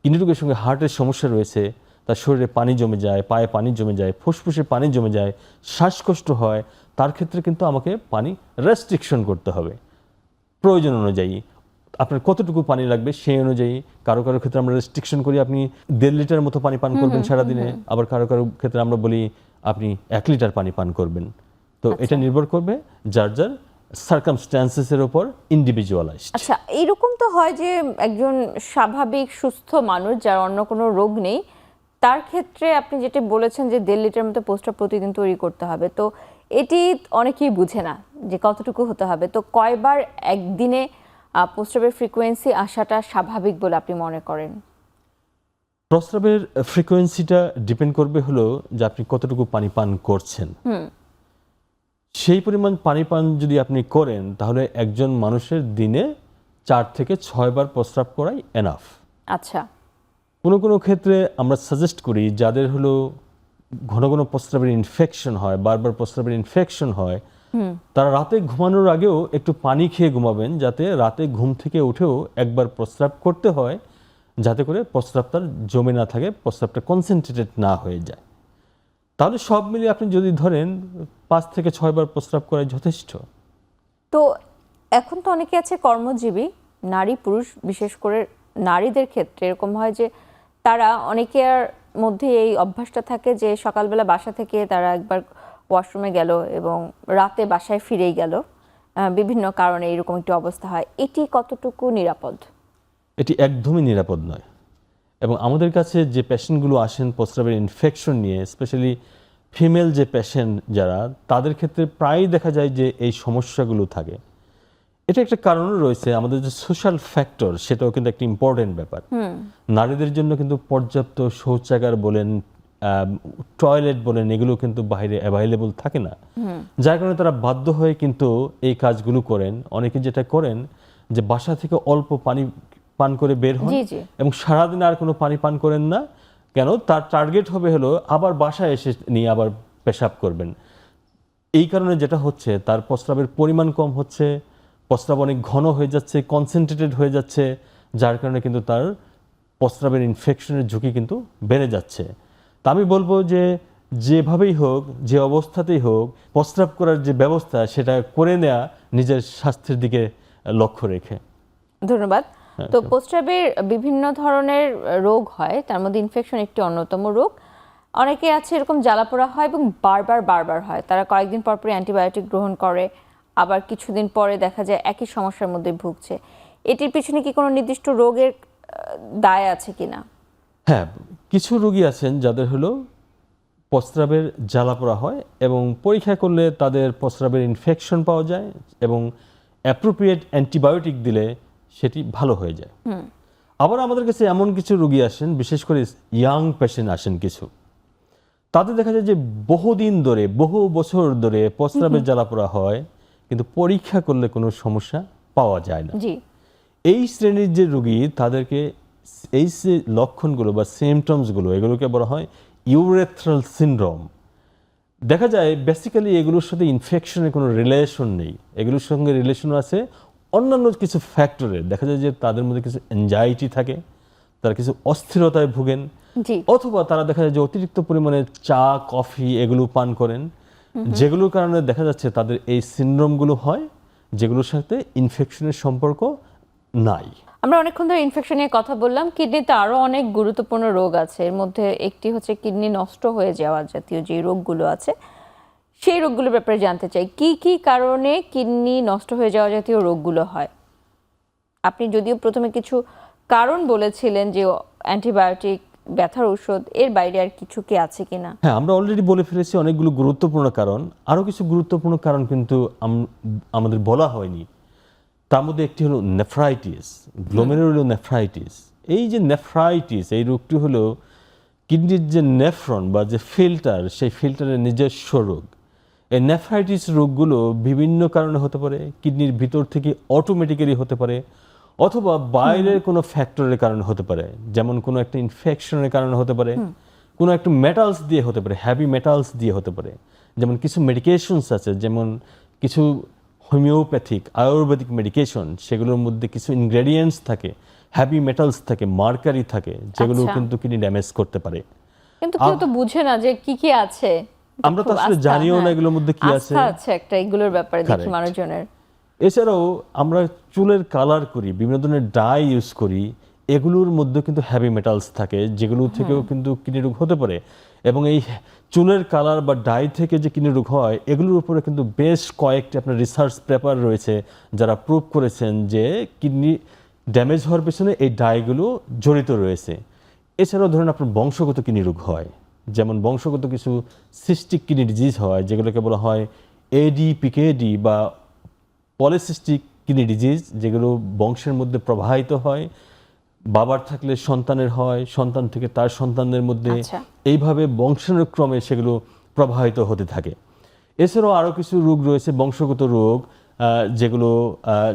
[SPEAKER 2] কিডনি রোগের সঙ্গে হার্টের সমস্যা রয়েছে, তার শরীরে পানি জমে যায়, পায়ে পানি জমে যায়, ফুসফুসে পানি জমে যায়, শ্বাসকষ্ট হয়, তার ক্ষেত্রে কিন্তু আমাকে পানি রেস্ট্রিকশন করতে হবে প্রয়োজন অনুযায়ী। আপনার কতটুকু পানি লাগবে সেই অনুযায়ী। কারো কারো ক্ষেত্রে আমরা রেস্ট্রিকশন করি আপনি 1.5 লিটার মতো পানি পান করবেন সারাদিনে, আবার কারো কারো ক্ষেত্রে আমরা বলি আপনি 1 লিটার পানি পান করবেন। তো এটা নির্ভর করবে যার যার সার্কামস্ট্যান্সেসের উপর, ইন্ডিভিজুয়ালাইজড।
[SPEAKER 1] আচ্ছা, এইরকম তো হয় যে একজন স্বাভাবিক সুস্থ মানুষ যার অন্য কোনো রোগ নেই, তার ক্ষেত্রে আপনি যেটা বলেছেন যে 1.5 লিটার মতো প্রস্রাব প্রতিদিন তৈরি করতে হবে, তো এটি অনেকেই বুঝে না যে কতটুকু হতে হবে। তো কয়বার একদিনে প্রস্রাবের ফ্রিকোয়েন্সি আসাটা স্বাভাবিক বলে আপনি মনে করেন?
[SPEAKER 2] প্রস্রাবের ফ্রিকোয়েন্সিটা ডিপেন্ড করবে হলো যে আপনি কতটুকু পানি পান করছেন। সেই পরিমাণ পানি পান যদি আপনি করেন, তাহলে একজন মানুষের দিনে 4 থেকে 6 বার প্রস্রাব করাই এনাফ।
[SPEAKER 1] আচ্ছা,
[SPEAKER 2] কোনো কোনো ক্ষেত্রে আমরা সাজেস্ট করি যাদের হলো ঘন ঘন প্রস্রাবের ইনফেকশন হয়, বারবার প্রস্রাবের ইনফেকশন হয়, তারা রাতে ঘুমানোর আগেও একটু পানি খেয়ে ঘুমাবেন, যাতে রাতে ঘুম থেকে উঠেও একবার প্রস্রাব করতে হয়, যাতে করে প্রস্রাবটা জমে না থাকে, প্রস্রাবটা কনসেন্ট্রেটেড না হয়ে যায়। তাহলে সব মিলিয়ে আপনি যদি ধরেন 5 থেকে 6 বার প্রস্রাব করাই যথেষ্ট।
[SPEAKER 1] তো এখন তো অনেকে আছে কর্মজীবী, নারী পুরুষ, বিশেষ করে নারীদের ক্ষেত্রে এরকম হয় যে তারা অনেকের মধ্যে এই অভ্যাসটা থাকে যে সকালবেলা বাসা থেকে তারা একবার ওয়াশরুমে গেল এবং রাতে বাসায় ফিরেই গেল, বিভিন্ন কারণে এরকম একটি অবস্থা হয়। এটি কতটুকু নিরাপদ?
[SPEAKER 2] এটি একদমই নিরাপদ নয়। এবং আমাদের কাছে যে পেশেন্টগুলো আসেন প্রস্রাবের ইনফেকশন নিয়ে, স্পেশালি ফিমেল যে পেশেন্ট যারা, তাদের ক্ষেত্রে প্রায়ই দেখা যায় যে এই সমস্যাগুলো থাকে। এটা একটা কারণও রয়েছে, আমাদের যে সোশ্যাল ফ্যাক্টর সেটাও কিন্তু একটা ইম্পর্টেন্ট ব্যাপার। নারীদের জন্য কিন্তু পর্যাপ্ত শৌচাগার বলেন, টয়লেট বলেন এগুলো কিন্তু বাইরে অ্যাভেলেবল থাকে না, যার কারণে তারা বাধ্য হয়ে কিন্তু এই কাজগুলো করেন। অনেকে যেটা করেন যে বাসা থেকে অল্প পানি পান করে বের হন
[SPEAKER 1] জি জি
[SPEAKER 2] এবং সারাদিন আর কোনো পানি পান করেন না। কেন? তার টার্গেট হবে হলো আবার বাসায় এসে নিয়ে আবার পেশাব করবেন। এই কারণে যেটা হচ্ছে তার প্রস্রাবের পরিমাণ কম হচ্ছে, প্রস্রাব অনেক ঘন হয়ে যাচ্ছে, কনসেন্ট্রেটেড হয়ে যাচ্ছে, যার কারণে কিন্তু তার প্রস্রাবের ইনফেকশনের ঝুঁকি কিন্তু বেড়ে যাচ্ছে। তা আমি বলবো যে যেভাবেই হোক, যে অবস্থাতেই হোক, প্রস্রাব করার যে ব্যবস্থা সেটা করে নেওয়া নিজের স্বাস্থ্যের দিকে লক্ষ্য রেখে।
[SPEAKER 1] ধন্যবাদ। তো প্রস্রাবের বিভিন্ন ধরনের রোগ হয়, তার মধ্যে ইনফেকশন একটি অন্যতম রোগ। অনেকে আছে এরকম জ্বালাপোড়া হয় এবং বারবার হয়, তারা কয়েকদিন পর পর অ্যান্টিবায়োটিক গ্রহণ করে, আবার কিছুদিন পরে দেখা যায় একই সমস্যার মধ্যে ভুগছে। এটির পিছনে কি কোনো নির্দিষ্ট রোগের দায় আছে কিনা?
[SPEAKER 2] হ্যাঁ, কিছু রোগী আছেন যাদের হলো প্রস্রাবের জ্বালাপোড়া হয় এবং পরীক্ষা করলে তাদের প্রস্রাবের ইনফেকশন পাওয়া যায় এবং অ্যাপ্রোপ্রিয়েট অ্যান্টিবায়োটিক দিলে সেটি ভালো হয়ে যায়। আবার আমাদের কাছে এমন কিছু রোগী আসেন, বিশেষ করে ইয়াং পেশেন্ট আসেন কিছু, তাদের দেখা যায় যে বহুদিন ধরে, বহু বছর ধরে প্রস্রাবের জ্বালাপোড়া হয়, কিন্তু পরীক্ষা করলে কোনো সমস্যা পাওয়া যায় না।
[SPEAKER 1] জি
[SPEAKER 2] এই শ্রেণীর যে রোগী তাদেরকে এই যে লক্ষণগুলো বা সিমটমসগুলো এগুলোকে বলা হয় ইউরেথ্রাল সিনড্রোম। দেখা যায় বেসিক্যালি এগুলোর সাথে ইনফেকশনের কোনো রিলেশন নেই, এগুলোর সঙ্গে রিলেশন আছে অন্যান্য কিছু ফ্যাক্টরের। দেখা যায় যে তাদের মধ্যে কিছু অ্যাংজাইটি থাকে, তারা কিছু অস্থিরতায় ভুগেন,
[SPEAKER 1] জি
[SPEAKER 2] অথবা তারা দেখা যায় যে অতিরিক্ত পরিমাণে চা কফি এগুলো পান করেন, যেগুলোর কারণে দেখা যাচ্ছে তাদের এই সিনড্রোমগুলো হয়, যেগুলোর সাথে ইনফেকশনের সম্পর্ক নাই।
[SPEAKER 1] আমরা অনেকক্ষণ ধরে ইনফেকশন নিয়ে কথা বললাম। কিডনিতে আরো অনেক গুরুত্বপূর্ণ রোগ আছে, এর মধ্যে একটি হচ্ছে কিডনি নষ্ট হয়ে যাওয়া জাতীয় যে রোগগুলো আছে, সেই রোগগুলোর ব্যাপারে জানতে চাই। কি কি কারণে কিডনি নষ্ট হয়ে যাওয়া জাতীয় রোগগুলো হয়? আপনি যদিও প্রথমে কিছু কারণ বলেছিলেন যে অ্যান্টিবায়োটিক, ব্যথার ঔষধ, এর বাইরে আর কিছু কি আছে কিনা?
[SPEAKER 2] হ্যাঁ, আমরা অলরেডি বলে ফেলেছি অনেকগুলো গুরুত্বপূর্ণ কারণ। আরও কিছু গুরুত্বপূর্ণ কারণ কিন্তু আমাদের বলা হয়নি। তার মধ্যে একটি হলো নেফ্রাইটিস, গ্লোমেরুলোনেফ্রাইটিস। এই যে নেফ্রাইটিস, এই রোগটি হলো কিডনির যে নেফ্রন বা যে ফিল্টার, সেই ফিল্টারের নিজস্ব রোগ। এই নেফ্রাইটিস রোগগুলো বিভিন্ন কারণে হতে পারে, কিডনির ভিতর থেকে অটোমেটিক্যালি হতে পারে, অথবা বাইরের কোনো ফ্যাক্টরের কারণে হতে পারে, যেমন কোনো একটা ইনফেকশনের কারণে হতে পারে, কোনো একটা মেটালস দিয়ে হতে পারে, হ্যাভি মেটালস দিয়ে হতে পারে। যেমন কিছু মেডিকেশনস আছে, যেমন কিছু হোমিওপ্যাথিক আয়ুর্বেদিক মেডিকেশন, সেগুলোর মধ্যে কিছু ইনগ্রেডিয়েন্টস থাকে, হ্যাভি মেটালস থাকে, মার্কারি থাকে, যেগুলো
[SPEAKER 1] আচ্ছা।
[SPEAKER 2] কিন্তু কিডনি ড্যামেজ করতে পারে।
[SPEAKER 1] কিন্তু কেউ তো বুঝে না যে কি কি আছে।
[SPEAKER 2] আমরা তো
[SPEAKER 1] খুব
[SPEAKER 2] আসলে
[SPEAKER 1] আস্থা,
[SPEAKER 2] জানিও না
[SPEAKER 1] হ্যাঁ।
[SPEAKER 2] এগুলোর মধ্যে কি আছে।
[SPEAKER 1] আস্থা আছে একটা এগুলোর ব্যাপারে, দেখি
[SPEAKER 2] Correct.
[SPEAKER 1] মানুষজনের।
[SPEAKER 2] এছাড়াও আমরা চুলের কালার করি, বিভিন্ন ধরনের ডাই ইউজ করি, এগুলোর মধ্যে কিন্তু হ্যাভি মেটালস থাকে, যেগুলো থেকেও কিন্তু কিডনি রোগ হতে পারে। এবং এই চুলের কালার বা ডাই থেকে যে কিডনি রোগ হয়, এগুলোর উপরে কিন্তু বেশ কয়েকটি আপনার রিসার্চ পেপার রয়েছে যারা প্রুভ করেছেন যে কিডনি ড্যামেজ হওয়ার পেছনে এই ডাইগুলো জড়িত রয়েছে। এছাড়াও ধরুন আপনার বংশগত কিডনি রোগ হয়, যেমন বংশগত কিছু সিস্টিক কিডনি ডিজিজ হয়, যেগুলোকে বলা হয় এডিপিকেডি বা পলিসিস্টিক কিডনি ডিজিজ, যেগুলো বংশের মধ্যে প্রবাহিত হয়, বাবার থাকলে সন্তানের হয়, সন্তান থেকে তার সন্তানদের মধ্যে,
[SPEAKER 1] আচ্ছা।
[SPEAKER 2] এইভাবে বংশানুক্রমে সেগুলো প্রবাহিত হতে থাকে। এছাড়াও আরও কিছু রোগ রয়েছে, বংশগত রোগ, যেগুলো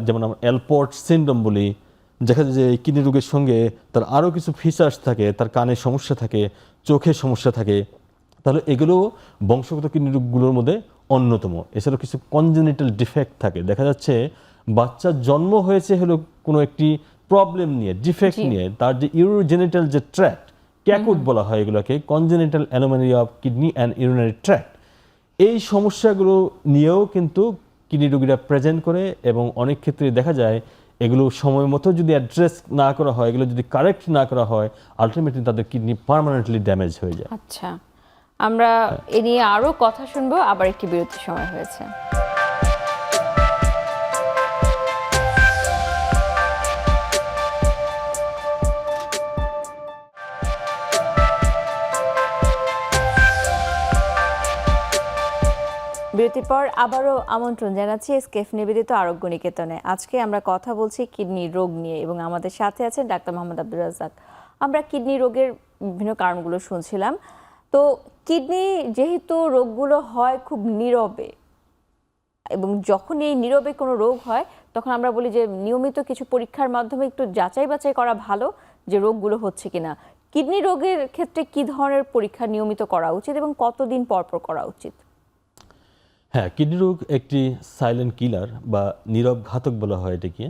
[SPEAKER 2] যেমন আমরা এলপোর্ট সিনড্রোম বলি। দেখা যায় যে এই কিডনি রোগের সঙ্গে তার আরও কিছু ফিচার্স থাকে, তার কানের সমস্যা থাকে, চোখের সমস্যা থাকে, তাহলে এগুলো বংশগত কিডনি রোগগুলোর মধ্যে অন্যতম। এছাড়াও কিছু কনজেনিটাল ডিফেক্ট থাকে, দেখা যাচ্ছে বাচ্চার জন্ম হয়েছে হলো কোনো একটি প্রবলেম নিয়ে, ডিফেক্ট
[SPEAKER 1] জি।
[SPEAKER 2] নিয়ে, তার যে ইউরোজেনিটাল যে ট্র্যাক্ট, ক্যাকুট বলা হয় এগুলোকে, congenital anomaly of kidney and urinary tract, এই সমস্যাগুলো নিয়েও কিন্তু কিডনি রোগীরা প্রেজেন্ট করে। এবং অনেক ক্ষেত্রে দেখা যায় এগুলো সময় মতো যদি অ্যাড্রেস না করা হয়, এগুলো যদি কারেক্ট না করা হয়, আলটিমেটলি তাদের কিডনি পার্মানেন্টলি ড্যামেজ হয়ে যায়।
[SPEAKER 1] আচ্ছা, আমরা এ নিয়ে আরো কথা শুনবো, আবার একটি বিরতির সময় হয়েছে। বিরতির পর আবারও আমন্ত্রণ জানাচ্ছি এসকেএফ নিবেদিত আরোগ্য নিকেতনে। আজকে আমরা কথা বলছি কিডনি রোগ নিয়ে এবং আমাদের সাথে আছেন ডাক্তার মোহাম্মদ আব্দুর রাজ্জাক। আমরা কিডনি রোগের বিভিন্ন কারণগুলো শুনছিলাম। তো কিডনি যেহেতু রোগগুলো হয় খুব নীরবে, এবং যখন এই নীরবে কোনো রোগ হয় তখন আমরা বলি যে নিয়মিত কিছু পরীক্ষার মাধ্যমে একটু যাচাই বাছাই করা ভালো যে রোগগুলো হচ্ছে কিনা। কিডনি রোগের ক্ষেত্রে কি ধরনের পরীক্ষা নিয়মিত করা উচিত এবং কতদিন পর পর করা উচিত?
[SPEAKER 2] হ্যাঁ, কিডনি রোগ একটি সাইলেন্ট কিলার বা নীরব ঘাতক বলা হয় এটাকে।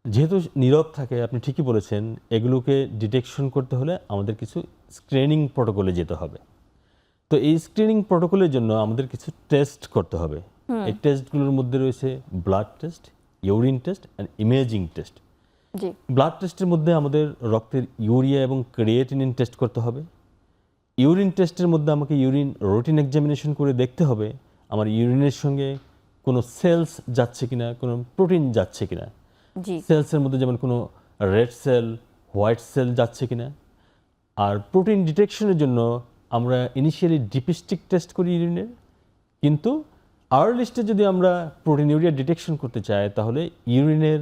[SPEAKER 2] যেহেতু নীরব থাকে, আপনি ঠিকই বলেছেন, এগুলোকে ডিটেকশন করতে হলে আমাদের কিছু স্ক্রিনিং প্রোটোকলে যেতে হবে। তো এই স্ক্রিনিং প্রোটোকলের জন্য আমাদের কিছু টেস্ট করতে হবে। এই টেস্টগুলোর মধ্যে রয়েছে blood test, urine test and imaging test.
[SPEAKER 1] G.
[SPEAKER 2] Blood টেস্টের মধ্যে আমাদের রক্তের ইউরিয়া এবং ক্রিয়েটিনিন টেস্ট করতে হবে। ইউরিন টেস্টের মধ্যে আমাকে ইউরিন রুটিন এক্সামিনেশন করে দেখতে হবে আমার ইউরিনের সঙ্গে কোনো সেলস যাচ্ছে কিনা, কোনো প্রোটিন যাচ্ছে কিনা।
[SPEAKER 1] জি।
[SPEAKER 2] সেলসের মধ্যে যেমন কোনো রেড সেল, হোয়াইট সেল যাচ্ছে কিনা। আর প্রোটিন ডিটেকশনের জন্য আমরা ইনিশিয়ালি ডিপিস্টিক টেস্ট করি ইউরিনের, কিন্তু আর্লি স্টেজে যদি আমরা প্রোটিন ইউরিয়া ডিটেকশন করতে চাই তাহলে ইউরিনের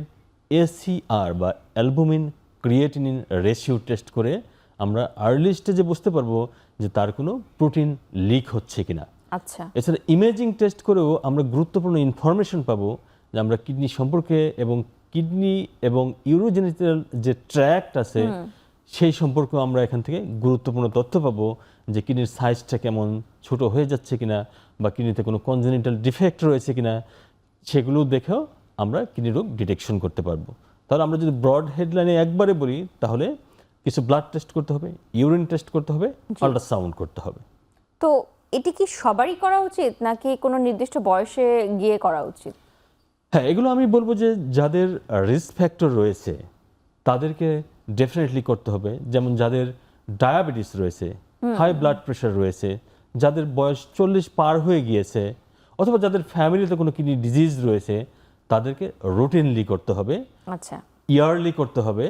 [SPEAKER 2] এসিআর বা অ্যালবুমিন ক্রিয়েটিনিন রেশিও টেস্ট করে আমরা আর্লি স্টেজে বুঝতে পারবো যে তার কোনো প্রোটিন লিক হচ্ছে কিনা।
[SPEAKER 1] আচ্ছা।
[SPEAKER 2] এছাড়া ইমেজিং টেস্ট করেও আমরা গুরুত্বপূর্ণ ইনফরমেশন পাবো যে আমরা কিডনি সম্পর্কে এবং কিডনি এবং ইউরোজেনিটাল যে ট্র্যাক্ট আছে সেই সম্পর্কে আমরা এখান থেকে গুরুত্বপূর্ণ তথ্য পাবো যে কিডনির সাইজটা কেমন, ছোট হয়ে যাচ্ছে কিনা, বা কিডনিতে কোনো কনজেনিটাল ডিফেক্ট রয়েছে কিনা, সেগুলো দেখেও আমরা কিডনি রোগ ডিটেকশন করতে পারবো। তাহলে আমরা যদি ব্রড হেডলাইনে একবারে বলি তাহলে কিছু ব্লাড টেস্ট করতে হবে, ইউরিন টেস্ট করতে হবে, আল্ট্রাসাউন্ড করতে হবে।
[SPEAKER 1] তো এটি কি সবারই করা উচিত নাকি কোনো নির্দিষ্ট বয়সে গিয়ে করা উচিত?
[SPEAKER 2] হ্যাঁ, এগুলো আমি বলবো যে যাদের রিস্ক ফ্যাক্টর রয়েছে তাদেরকে ডেফিনেটলি করতে হবে। যেমন যাদের ডায়াবেটিস রয়েছে, হাই ব্লাড প্রেশার রয়েছে, যাদের বয়স 40 পার হয়ে গিয়েছে, অথবা যাদের ফ্যামিলিতে কোনো কিডনি ডিজিজ রয়েছে, তাদেরকে রুটিনলি করতে হবে,
[SPEAKER 1] আচ্ছা।
[SPEAKER 2] ইয়ারলি করতে হবে।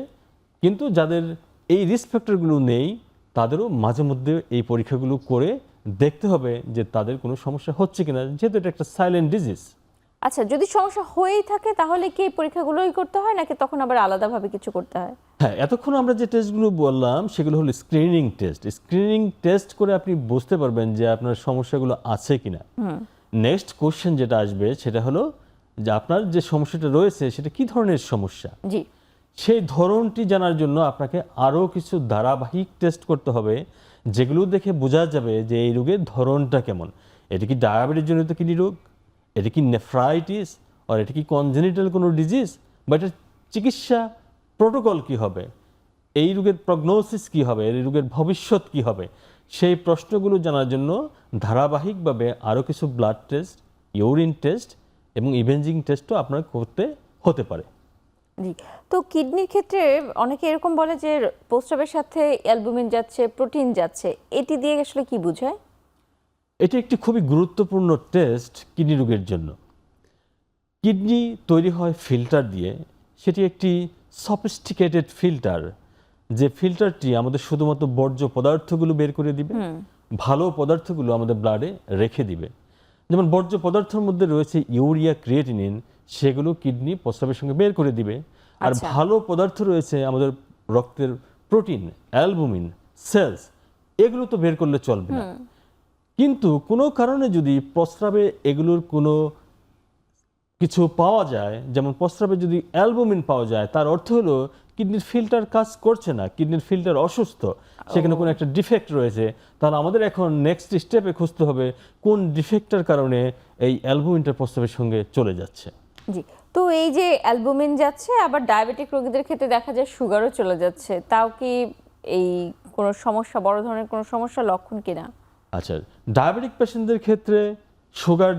[SPEAKER 2] কিন্তু যাদের এই রিস্ক ফ্যাক্টরগুলো নেই তাদেরও মাঝে মধ্যে এই পরীক্ষাগুলো করে দেখতে হবে যে তাদের কোনো সমস্যা হচ্ছে কিনা, যেহেতু এটা একটা সাইলেন্ট ডিজিজ।
[SPEAKER 1] আচ্ছা, যদি সমস্যা হয়েই থাকে তাহলে কি এই পরীক্ষাগুলোই করতে হয় নাকি তখন আবার আলাদাভাবে কিছু করতে হয়?
[SPEAKER 2] হ্যাঁ, এতক্ষণ আমরা যে টেস্টগুলো বললাম সেগুলো হলো স্ক্রিনিং টেস্ট। স্ক্রিনিং টেস্ট করে আপনি বুঝতে পারবেন যে আপনার সমস্যাগুলো আছে কিনা। নেক্সট কোশ্চেন যেটা আসবে সেটা হলো যে আপনার যে সমস্যাটা রয়েছে সেটা কি ধরনের সমস্যা।
[SPEAKER 1] জি।
[SPEAKER 2] সেই ধরনটি জানার জন্য আপনাকে আরও কিছু ধারাবাহিক টেস্ট করতে হবে, যেগুলো দেখে বোঝা যাবে যে এই রোগের ধরনটা কেমন। এটা কি ডায়াবেটিস জনিত কিডনি রোগ, এটা কি নেফ্রাইটিস, আর এটা কি কনজেনিটাল কোনো ডিজিজ, বা এটার চিকিৎসা প্রোটোকল কি হবে, এই রোগের প্রগনোসিস কি হবে, এই রোগের ভবিষ্যৎ কি হবে। সেই প্রশ্নগুলো জানার জন্য ধারাবাহিকভাবে আরও কিছু ব্লাড টেস্ট, ইউরিন টেস্ট এবং ইমেজিং টেস্টও আপনার করতে হতে পারে।
[SPEAKER 1] জি। তো কিডনির ক্ষেত্রে অনেকে এরকম বলে যে প্রস্রাবের সাথে অ্যালবুমিন যাচ্ছে, প্রোটিন যাচ্ছে, এটি দিয়ে আসলে কি বোঝায়?
[SPEAKER 2] এটি একটি খুবই গুরুত্বপূর্ণ টেস্ট কিডনি রোগের জন্য। কিডনি তৈরি হয় ফিল্টার দিয়ে, সেটি একটি সফিস্টিকেটেড ফিল্টার, যে ফিল্টারটি আমাদের শুধুমাত্র বর্জ্য পদার্থগুলো বের করে দিবে, ভালো পদার্থগুলো আমাদের ব্লাডে রেখে দিবে। যেমন বর্জ্য পদার্থের মধ্যে রয়েছে ইউরিয়া, ক্রিয়েটিনিন, সেগুলো কিডনি প্রস্রাবের সঙ্গে বের করে দিবে। আর
[SPEAKER 1] আচ্ছা।
[SPEAKER 2] ভালো পদার্থ রয়েছে আমাদের রক্তের প্রোটিন, অ্যালবুমিন, সেলস, এগুলো তো বের করলে চলবে না। কিন্তু কোনো কারণে যদি প্রস্রাবে এগুলোর কোনো কিছু পাওয়া যায়, যেমন প্রস্রাবে যদি অ্যালবুমিন পাওয়া যায়, তার অর্থ হলো কিডনির ফিল্টার কাজ করছে না, কিডনির ফিল্টার অসুস্থ, সেখানে কোনো একটা ডিফেক্ট রয়েছে। তাহলে আমাদের এখন নেক্সট স্টেপে খুঁজতে হবে কোন ডিফেক্টের কারণে এই অ্যালবুমিনটা প্রস্রাবের সঙ্গে চলে যাচ্ছে।
[SPEAKER 1] জি। তো এই যে অ্যালবুমিন যাচ্ছে, আবার ডায়াবেটিক রোগীদের ক্ষেত্রে দেখা যায় সুগারও চলে যাচ্ছে, তাও কি এই কোনো সমস্যা, বড় ধরনের কোনো সমস্যা লক্ষণ কিনা?
[SPEAKER 2] আচ্ছা, ডায়াবেটিক পেশেন্টদের ক্ষেত্রে সুগার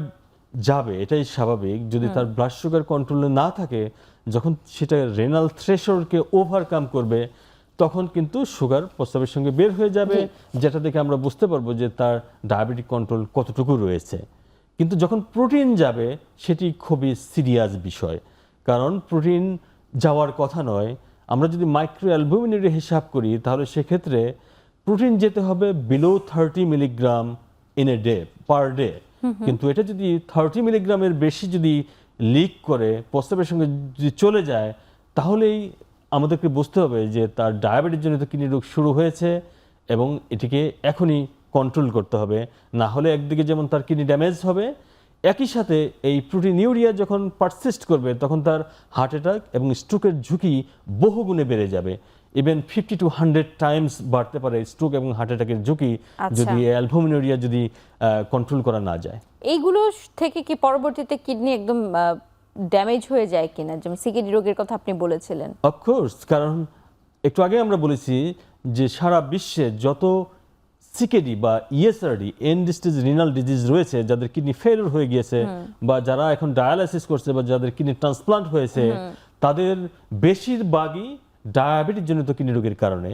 [SPEAKER 2] যাবে, এটাই স্বাভাবিক। যদি তার ব্লাড সুগার কন্ট্রোলে না থাকে, যখন সেটা রেনাল থ্রেশহোল্ডকে ওভারকাম করবে, তখন কিন্তু সুগার প্রস্রাবের সঙ্গে বের হয়ে যাবে, যেটা দেখে আমরা বুঝতে পারবো যে তার ডায়াবেটিক কন্ট্রোল কতটুকু রয়েছে। কিন্তু যখন প্রোটিন যাবে সেটি খুবই সিরিয়াস বিষয়, কারণ প্রোটিন যাওয়ার কথা নয়। আমরা যদি মাইক্রো অ্যালবুমিনের হিসাব করি তাহলে সেক্ষেত্রে প্রোটিন যেতে হবে below 30 milligram in a day, per day. কিন্তু এটা যদি 30 মিলিগ্রামের বেশি যদি লিক করে প্রস্রাবের সঙ্গে যদি চলে যায়, তাহলেই আমাদেরকে বুঝতে হবে যে তার ডায়াবেটিস জনিত কিডনি রোগ শুরু হয়েছে এবং এটিকে এখনই কন্ট্রোল করতে হবে, না হলে একদিকে যেমন তার কিডনি ড্যামেজ হবে, একই সাথে এই প্রোটিনিউরিয়া যখন পারসিস্ট করবে তখন তার হার্ট অ্যাটাক এবং স্ট্রোকের ঝুঁকি বহুগুণে বেড়ে যাবে। ইভেন 50 to 100 টাইমস বাড়তে পারে স্ট্রোক এবং হার্ট অ্যাটাকের ঝুঁকি যদি অ্যালবুমিনুরিয়া যদি কন্ট্রোল করা না যায়।
[SPEAKER 1] এইগুলো থেকে কি পরবর্তীতে কিডনি একদম ড্যামেজ হয়ে যায় কিনা, যেমন সিকিডি রোগের কথা আপনি বলেছিলেন?
[SPEAKER 2] অফকোর্স, কারণ একটু আগে আমরা বলেছি যে সারা বিশ্বে যত সিকেডি বা ইএসআরডি এন্ড স্টেজ রিনাল ডিজিজ রয়েছে, যাদের কিডনি ফেলিওর হয়ে গিয়েছে বা যারা এখন ডায়ালাইসিস করছে বা যাদের কিডনি ট্রান্সপ্লান্ট হয়েছে, তাদের বেশিরভাগই ডায়াবেটিস জনিত কিডনি রোগের কারণে।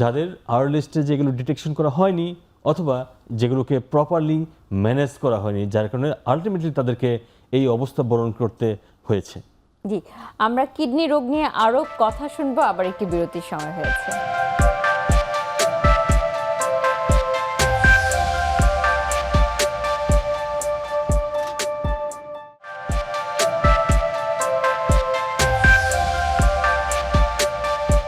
[SPEAKER 2] যাদের আর্লি স্টেজে এগুলো ডিটেকশন করা হয়নি অথবা যেগুলোকে প্রপারলি ম্যানেজ করা হয়নি, যার কারণে আলটিমেটলি তাদেরকে এই অবস্থা বরণ করতে হয়েছে।
[SPEAKER 1] জি, আমরা কিডনি রোগ নিয়ে আরো কথা শুনবো, আবার একটি বিরতির সময় হয়েছে।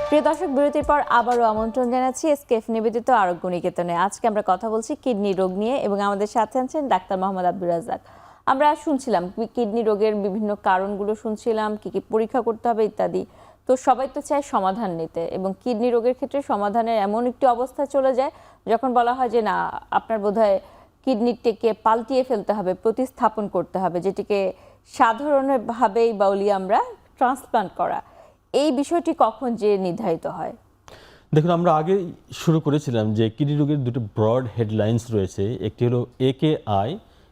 [SPEAKER 1] প্রিয় দর্শক, বিরতির পর আবারও আমন্ত্রণ জানাচ্ছি এসকেএফ নিবেদিত আরোগ্য নিকেতনে। আজকে আমরা কথা বলছি কিডনি রোগ নিয়ে এবং আমাদের সাথে আছেন ডাক্তার মোহাম্মদ আব্দুর রাজ্জাক। আমরা শুনছিলাম কিডনি রোগের বিভিন্ন কারণগুলো, শুনছিলাম কি কি পরীক্ষা করতে হবে ইত্যাদি। তো সবাই তো চায় সমাধান নিতে, এবং কিডনি রোগের ক্ষেত্রে সমাধানের এমন একটি অবস্থা চলে যায় যখন বলা হয় যে না, আপনার বোধহয় কিডনিটিকে পাল্টিয়ে ফেলতে হবে, প্রতিস্থাপন করতে হবে, যেটিকে সাধারণভাবেই বলি আমরা ট্রান্সপ্লান্ট করা। এই বিষয়টি কখন যে নির্ধারিত হয়?
[SPEAKER 2] দেখুন, আমরা আগে শুরু করেছিলাম যে কিডনি রোগের দুটো ব্রড হেডলাইন্স রয়েছে। একটি হলো AKI,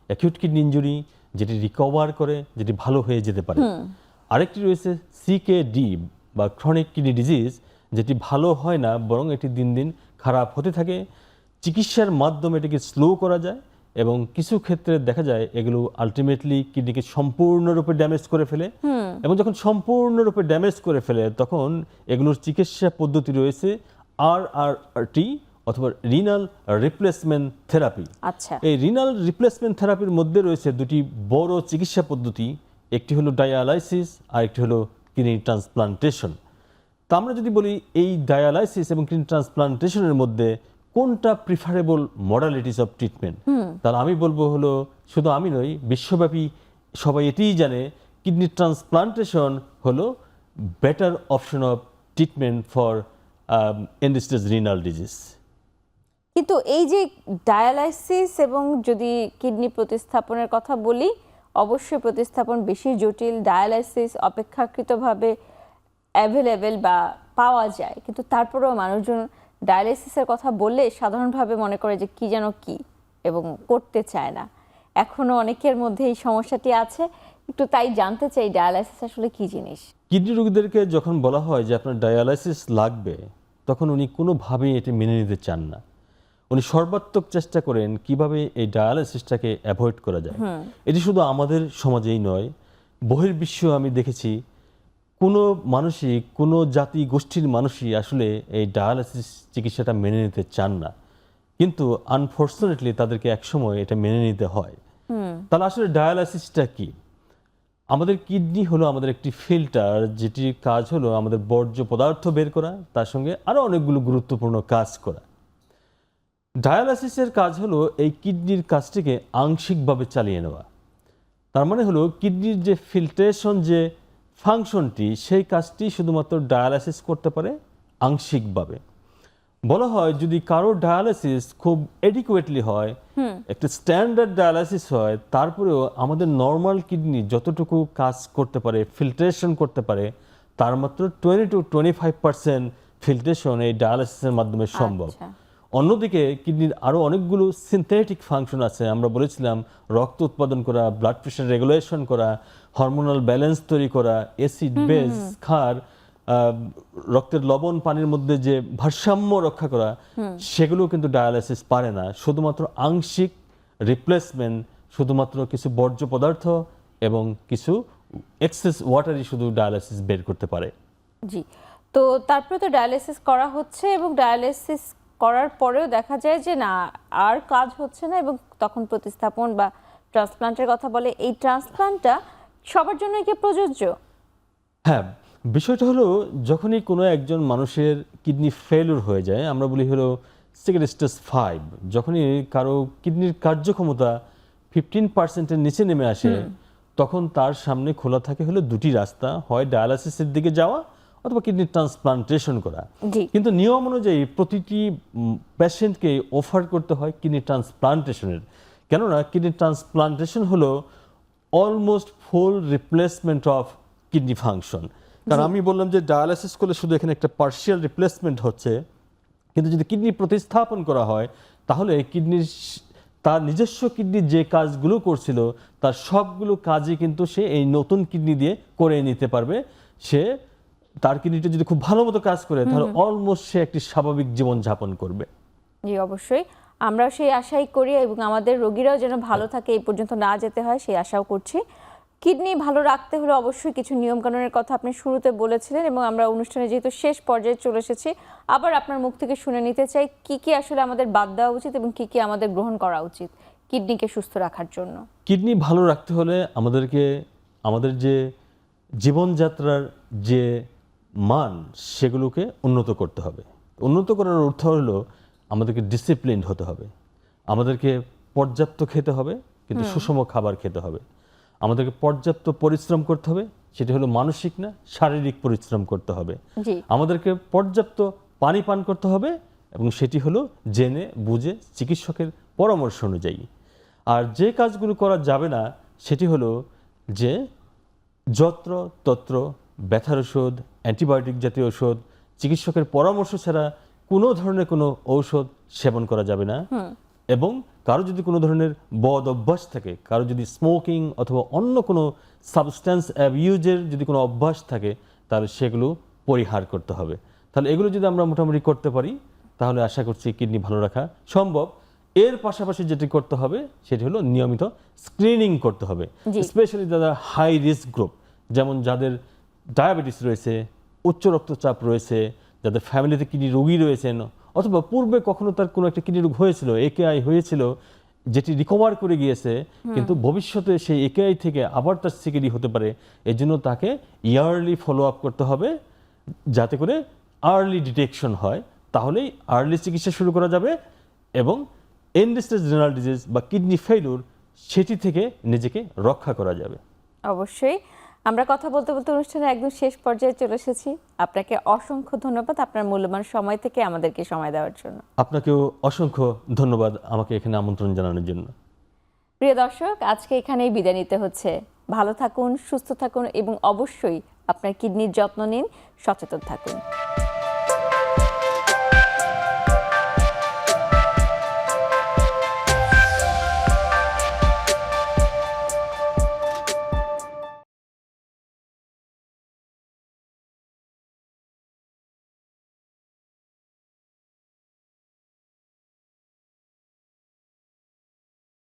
[SPEAKER 2] অ্যাকিউট কিডনি ইনজুরি, যেটি রিকভার করে, যেটি ভালো হয়ে যেতে পারে। আরেকটি রয়েছে CKD বা ক্রনিক কিডনি ডিজিজ, যেটি ভালো হয় না বরং এটি দিন দিন খারাপ হতে থাকে। চিকিৎসার মাধ্যমে এটিকে স্লো করা যায় এবং কিছু ক্ষেত্রে দেখা যায় এগুলো আলটিমেটলি কিডনিকে সম্পূর্ণরূপে ড্যামেজ করে ফেলে। এবং যখন সম্পূর্ণরূপে ড্যামেজ করে ফেলে তখন এগুলোর চিকিৎসা পদ্ধতি রয়েছে RRT অথবা রিনাল রিপ্লেসমেন্ট থেরাপি। এই রিনাল রিপ্লেসমেন্ট থেরাপির মধ্যে রয়েছে দুটি বড় চিকিৎসা পদ্ধতি, একটি হলো ডায়ালাইসিস আর একটি হলো কিডনি ট্রান্সপ্লান্টেশন। তা আমরা যদি বলি এই ডায়ালাইসিস এবং কিডনি ট্রান্সপ্লান্টেশনের মধ্যে কোনটা প্রিফারেবল মডালিটিস অফ ট্রিটমেন্ট, তাহলে আমি বলবো হলো, শুধু আমি নই, বিশ্বব্যাপী সবাই এটিই জানে, কিডনি ট্রান্সপ্লান্টেশন হলো better option of treatment for end stage renal disease.
[SPEAKER 1] কিন্তু এই যে ডায়ালাইসিস এবং যদি কিডনি প্রতিস্থাপনের কথা বলি, অবশ্যই প্রতিস্থাপন বেশি জটিল, ডায়ালাইসিস অপেক্ষাকৃতভাবে অ্যাভেলেবেল বা পাওয়া যায়, কিন্তু তারপরেও মানুষজন ডায়ালাইসিসের কথা বললে সাধারণভাবে মনে করে যে কি যেন কি, এবং করতে চায় না। এখনো অনেকের মধ্যে এই সমস্যাটি আছে, একটু তাই জানতে চাই ডায়ালাইসিস আসলে কি জিনিস।
[SPEAKER 2] কিডনি রোগীদেরকে যখন বলা হয় যে আপনার ডায়ালাইসিস লাগবে, তখন উনি কোনোভাবেই এটি মেনে নিতে চান না। উনি সর্বাত্মক চেষ্টা করেন কিভাবে এই ডায়ালাইসিসটাকে অ্যাভয়েড করা যায়। এটি শুধু আমাদের সমাজেই নয়, বহির্বিশ্ব আমি দেখেছি কোনো মানুষই, কোনো জাতি গোষ্ঠীর মানুষই আসলে এই ডায়ালাইসিস চিকিৎসাটা মেনে নিতে চান না, কিন্তু আনফর্চুনেটলি তাদেরকে একসময় এটা মেনে নিতে হয়। তাহলে আসলে ডায়ালাইসিসটা কি? আমাদের কিডনি হলো আমাদের একটি ফিল্টার, যেটির কাজ হলো আমাদের বর্জ্য পদার্থ বের করা, তার সঙ্গে আরও অনেকগুলো গুরুত্বপূর্ণ কাজ করা। ডায়ালাইসিসের কাজ হলো এই কিডনির কাজটিকে আংশিকভাবে চালিয়ে নেওয়া। তার মানে হলো কিডনির যে ফিল্ট্রেশন যে ফাংশনটি, সেই কাজটি শুধুমাত্র ডায়ালাইসিস করতে পারে আংশিকভাবে। বলা হয় যদি কারো ডায়ালাইসিস খুব এডিকুয়েটলি হয়, একটা স্ট্যান্ডার্ড ডায়ালাইসিস হয়, তারপরেও আমাদের নর্মাল কিডনি যতটুকু কাজ করতে পারে, ফিল্ট্রেশন করতে পারে, তার মাত্র 20 to 25% ফিল্ট্রেশন এই ডায়ালাইসিসের মাধ্যমে সম্ভব। অন্যদিকে কিডনির আরও অনেকগুলো সিনথেটিক ফাংশন আছে। আমরা বলেছিলাম রক্ত উৎপাদন করা, ব্লাড প্রেশার রেগুলেশন করা, হরমোনাল ব্যালেন্স তৈরি করা, অ্যাসিড বেস ক্ষার, রক্তের লবণ পানির মধ্যে যে ভারসাম্য রক্ষা করা, সেগুলো কিন্তু ডায়ালাইসিস পারে না। শুধুমাত্র আংশিক রিপ্লেসমেন্ট, শুধুমাত্র কিছু বর্জ্য পদার্থ এবং কিছু এক্সেস ওয়াটারই শুধু ডায়ালাইসিস বের করতে পারে।
[SPEAKER 1] জি, তো তারপরে তো ডায়ালাইসিস করা হচ্ছে এবং ডায়ালাইসিস করার পরেও দেখা যায় যে না, আর কাজ হচ্ছে না, এবং তখন প্রতিস্থাপন বা ট্রান্সপ্লান্টের কথা বলে। এই ট্রান্সপ্লান্টটা সবার জন্য কি প্রযোজ্য?
[SPEAKER 2] হ্যাঁ, বিষয়টা হলো যখনই কোনো একজন মানুষের কিডনি ফেলিওর হয়ে যায়, আমরা বলি হলো সেকেন্ড স্টেজ 5, যখনই কারো কিডনির কার্যক্ষমতা 15%-এর নিচে নেমে আসে, তখন তার সামনে খোলা থাকে হলো দুটি রাস্তা, হয় ডায়ালাসিসের দিকে যাওয়া অথবা কিডনি ট্রান্সপ্লান্টেশন করা।
[SPEAKER 1] জি।
[SPEAKER 2] কিন্তু নিয়ম অনুযায়ী প্রতিটি পেশেন্টকে অফার করতে হয় কিডনি ট্রান্সপ্লান্টেশনের, কেননা কিডনি ট্রান্সপ্লান্টেশন হলো almost full replacement of kidney function. কারণ আমি বললাম যে ডায়ালাসিস করলে শুধু এখানে একটা পার্শিয়াল রিপ্লেসমেন্ট হচ্ছে, কিন্তু যদি কিডনি প্রতিস্থাপন করা হয় তাহলে কিডনির তার নিজস্ব কিডনি যে কাজগুলো করছিল তার সবগুলো কাজই কিন্তু সে এই নতুন কিডনি দিয়ে করে নিতে পারবে। সে তার কিডনিটা যদি খুব ভালো মতো কাজ করে তাহলে অলমোস্ট সে একটি স্বাভাবিক জীবন যাপন করবে।
[SPEAKER 1] জি, অবশ্যই আমরাও সেই আশাই করি এবং আমাদের রোগীরাও যেন ভালো থাকে, এই পর্যন্ত না যেতে হয় সেই আশাও করছি। কিডনি ভালো রাখতে হলে অবশ্যই কিছু নিয়মকানুনের কথা আপনি শুরুতে বলেছিলেন এবং আমরা অনুষ্ঠানে যেহেতু শেষ পর্যায়ে চলে এসেছি, আবার আপনার মুখ থেকে শুনে নিতে চাই কি কি আসলে আমাদের বাদ দেওয়া উচিত এবং কি কি আমাদের গ্রহণ করা উচিত কিডনিকে সুস্থ রাখার জন্য।
[SPEAKER 2] কিডনি ভালো রাখতে হলে আমাদেরকে আমাদের যে জীবনযাত্রার যে মান সেগুলোকে উন্নত করতে হবে। উন্নত করার অর্থ হলো আমাদেরকে ডিসিপ্লিনড হতে হবে, আমাদেরকে পর্যাপ্ত খেতে হবে কিন্তু সুষম খাবার খেতে হবে, আমাদেরকে পর্যাপ্ত পরিশ্রম করতে হবে, সেটা হলো মানসিক না শারীরিক পরিশ্রম করতে হবে।
[SPEAKER 1] জি।
[SPEAKER 2] আমাদেরকে পর্যাপ্ত পানি পান করতে হবে এবং সেটি হলো জেনে বুঝে চিকিৎসকের পরামর্শ অনুযায়ী। আর যে কাজগুলো করা যাবে না সেটি হলো যে যত্র তত্র ব্যথার ওষুধ, অ্যান্টিবায়োটিক জাতীয় ওষুধ চিকিৎসকের পরামর্শ ছাড়া কোনো ধরনের কোনো ঔষধ সেবন করা যাবে না। এবং কারো যদি কোনো ধরনের বদ অভ্যাস থাকে, কারো যদি স্মোকিং অথবা অন্য কোনো সাবস্ট্যান্স অ্যাবিউজের যদি কোনো অভ্যাস থাকে তাহলে সেগুলো পরিহার করতে হবে। তাহলে এগুলো যদি আমরা মোটামুটি করতে পারি তাহলে আশা করছি কিডনি ভালো রাখা সম্ভব। এর পাশাপাশি যেটি করতে হবে সেটি হলো নিয়মিত স্ক্রিনিং করতে হবে, স্পেশালি যারা হাই রিস্ক গ্রুপ, যেমন যাদের ডায়াবেটিস রয়েছে, উচ্চ রক্তচাপ রয়েছে, যাদের ফ্যামিলিতে কিডনি রোগী রয়েছেন অথবা পূর্বে কখনো তার কোনো একটা কিডনি রোগ হয়েছিল, একেআই হয়েছিল, যেটি রিকভার করে গিয়েছে কিন্তু ভবিষ্যতে সেই একেআই থেকে আবার তার সিকেডি হতে পারে। এর জন্য তাকে ইয়ারলি ফলো আপ করতে হবে যাতে করে আর্লি ডিটেকশন হয়, তাহলেই আর্লি চিকিৎসা শুরু করা যাবে এবং এন্ড স্টেজ রেনাল ডিজিজ বা কিডনি ফেইলিউর সেটি থেকে নিজেকে রক্ষা করা যাবে।
[SPEAKER 1] অবশ্যই আমরা কথা বলতে বলতে অনুষ্ঠানের একদম শেষ পর্যায়ে চলে এসেছি। আপনাকে অসংখ্য ধন্যবাদ আপনার মূল্যবান সময় থেকে আমাদেরকে সময় দেওয়ার জন্য।
[SPEAKER 2] আপনাকেও অসংখ্য ধন্যবাদ আমাকে এখানে আমন্ত্রণ জানানোর জন্য।
[SPEAKER 1] প্রিয় দর্শক, আজকে এখানেই বিদায় নিতে হচ্ছে। ভালো থাকুন, সুস্থ থাকুন এবং অবশ্যই আপনার কিডনির যত্ন নিন, সচেতন থাকুন।